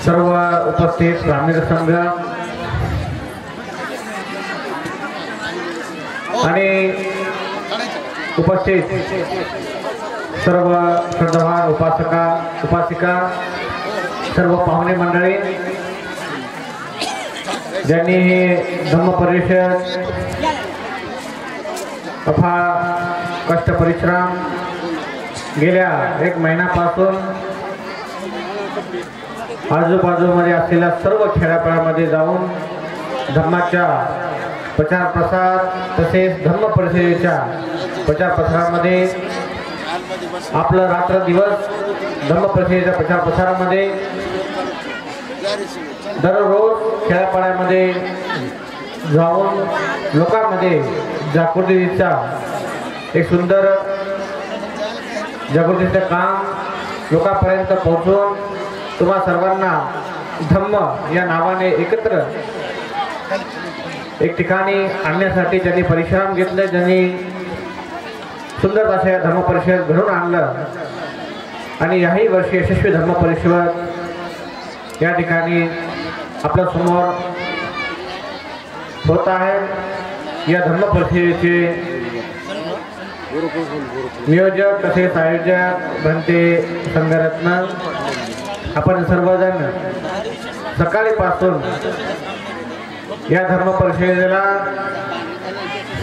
सर्व उपस्थित ब्राह्मण संघ आणि उपस्थित सर्व श्रद्धावान उपासिका, सर्व पाहुणे मंडळी ज्यांनी ही धम्म परिषद अफाट कष्ट परिश्रम गेल्या 1 महिन्यापासून आजूबाजूमध्ये असलेल्या सर्व खेड्यापाड्यामध्ये जाऊन धम्माच्या प्रचार प्रसार तसेच धम्म परिषदेच्या प्रचार प्रसारामध्ये आपलं रात्र दिवस धम्म परिषदेच्या प्रचार प्रसारामध्ये दररोज खेड्यापाड्यामध्ये जाऊन लोकांमध्ये जागृतीचा एक सुंदर जागृतीचं काम लोकांपर्यंत पोहोचवून तुम्हा सर्वांना धम्म या नावाने एकत्र एक ठिकाणी आणण्यासाठी ज्यांनी परिश्रम घेतले, ज्यांनी सुंदर अशा या धर्म परिषद घडून आणलं आणि याही वर्षी यशस्वी धर्म परिषद या ठिकाणी आपल्या समोर होत आहे। या धर्म परिषदेचे नियोजक तसेच आयोजक भंते संघरत्न आपण सर्वजण सकाळीपासून या धर्म परिषदेला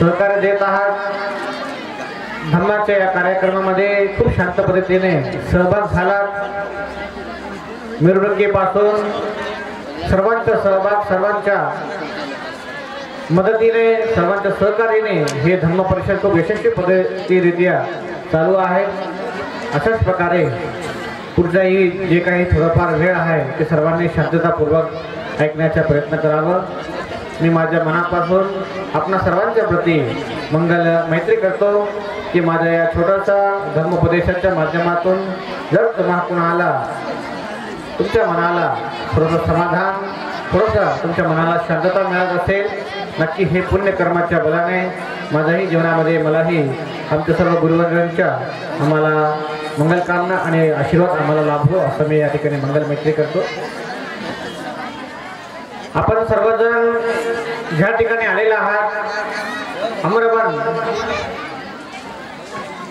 सहकार्य देत आहात। धर्माच्या या कार्यक्रमामध्ये खूप शांत पद्धतीने सहभाग झाला। मिरवणुकीपासून सर्वांचा सहभाग, सर्वांच्या मदतीने, सर्वांच्या सहकार्याने हे धर्म परिषद खूप यशस्वी पद्धतीरित्या चालू आहे। अशाच प्रकारे पुढचाही जे काही थोडाफार वेळ आहे ते सर्वांनी शांततापूर्वक ऐकण्याचा प्रयत्न करावा। मी माझ्या मनापासून आपणा सर्वांच्या प्रती मंगल मैत्री करतो की माझ्या या छोट्याशा धर्मोपदेशाच्या माध्यमातून जर तुम्हा कुणाला तुमच्या मनाला थोडंसं समाधान, थोडंसं तुमच्या मनाला शांतता मिळत असेल, नक्की हे पुण्यकर्माच्या बलाने माझ्याही जीवनामध्ये मलाही आमच्या सर्व गुरुवर्गांच्या आम्हाला मंगलकामना आणि आशीर्वाद आम्हाला लाभो असं मी या ठिकाणी मंगल मैत्री करतो। आपण सर्वजण ज्या ठिकाणी आलेला आहात अमरबन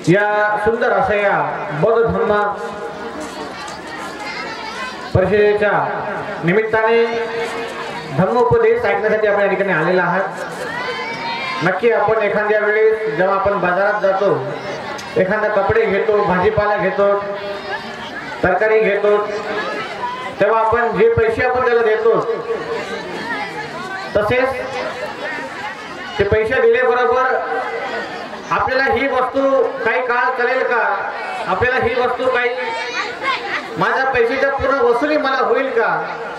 या सुंदर अशा या बौद्ध धर्म परिषदेच्या निमित्ताने धर्मोपदेश ऐकण्यासाठी आपण या ठिकाणी आलेला आहात। नक्की आपण एखाद्या वेळेस जेव्हा आपण बाजारात जातो, एखादा कपडे घेतो, भाजीपाला घेतो, तरकारी घेतो, तेव्हा आपण जे पैसे आपण त्याला देतो तसेच ते पैसे दिल्याबरोबर आपल्याला ही वस्तू काही काळ चालेल का, आपल्याला ही वस्तू काही माझ्या पैशाच्या पूर्ण वसुली मला होईल का,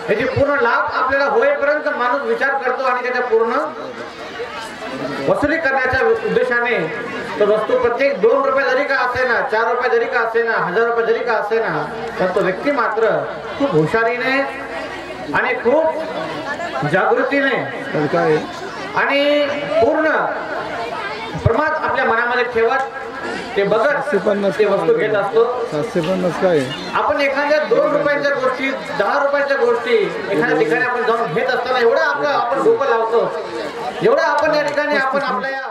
याची पूर्ण लाभ आपल्याला होईपर्यंत माणूस विचार करतो आणि त्याच्या पूर्ण वसुली करण्याच्या उद्देशाने तो वस्तू प्रत्येक 2 रुपये जरी का असेना, 4 रुपये जरी का असेना, 1000 रुपये जरी का असेना, तर तो व्यक्ती मात्र खूप हुशारीने आणि खूप जागृतीने आणि पूर्ण प्रमाद आपल्या मनामध्ये ठेवत ते बघत ते वस्तू घेत असतो। 750 काय आपण एखाद्या 2 रुपयाच्या गोष्टी, 10 रुपयाच्या गोष्टी एखाद्या ठिकाणी आपण जाऊन घेत असताना एवढं आपण डोकं लावतो, एवढं आपण या ठिकाणी आपण आपल्या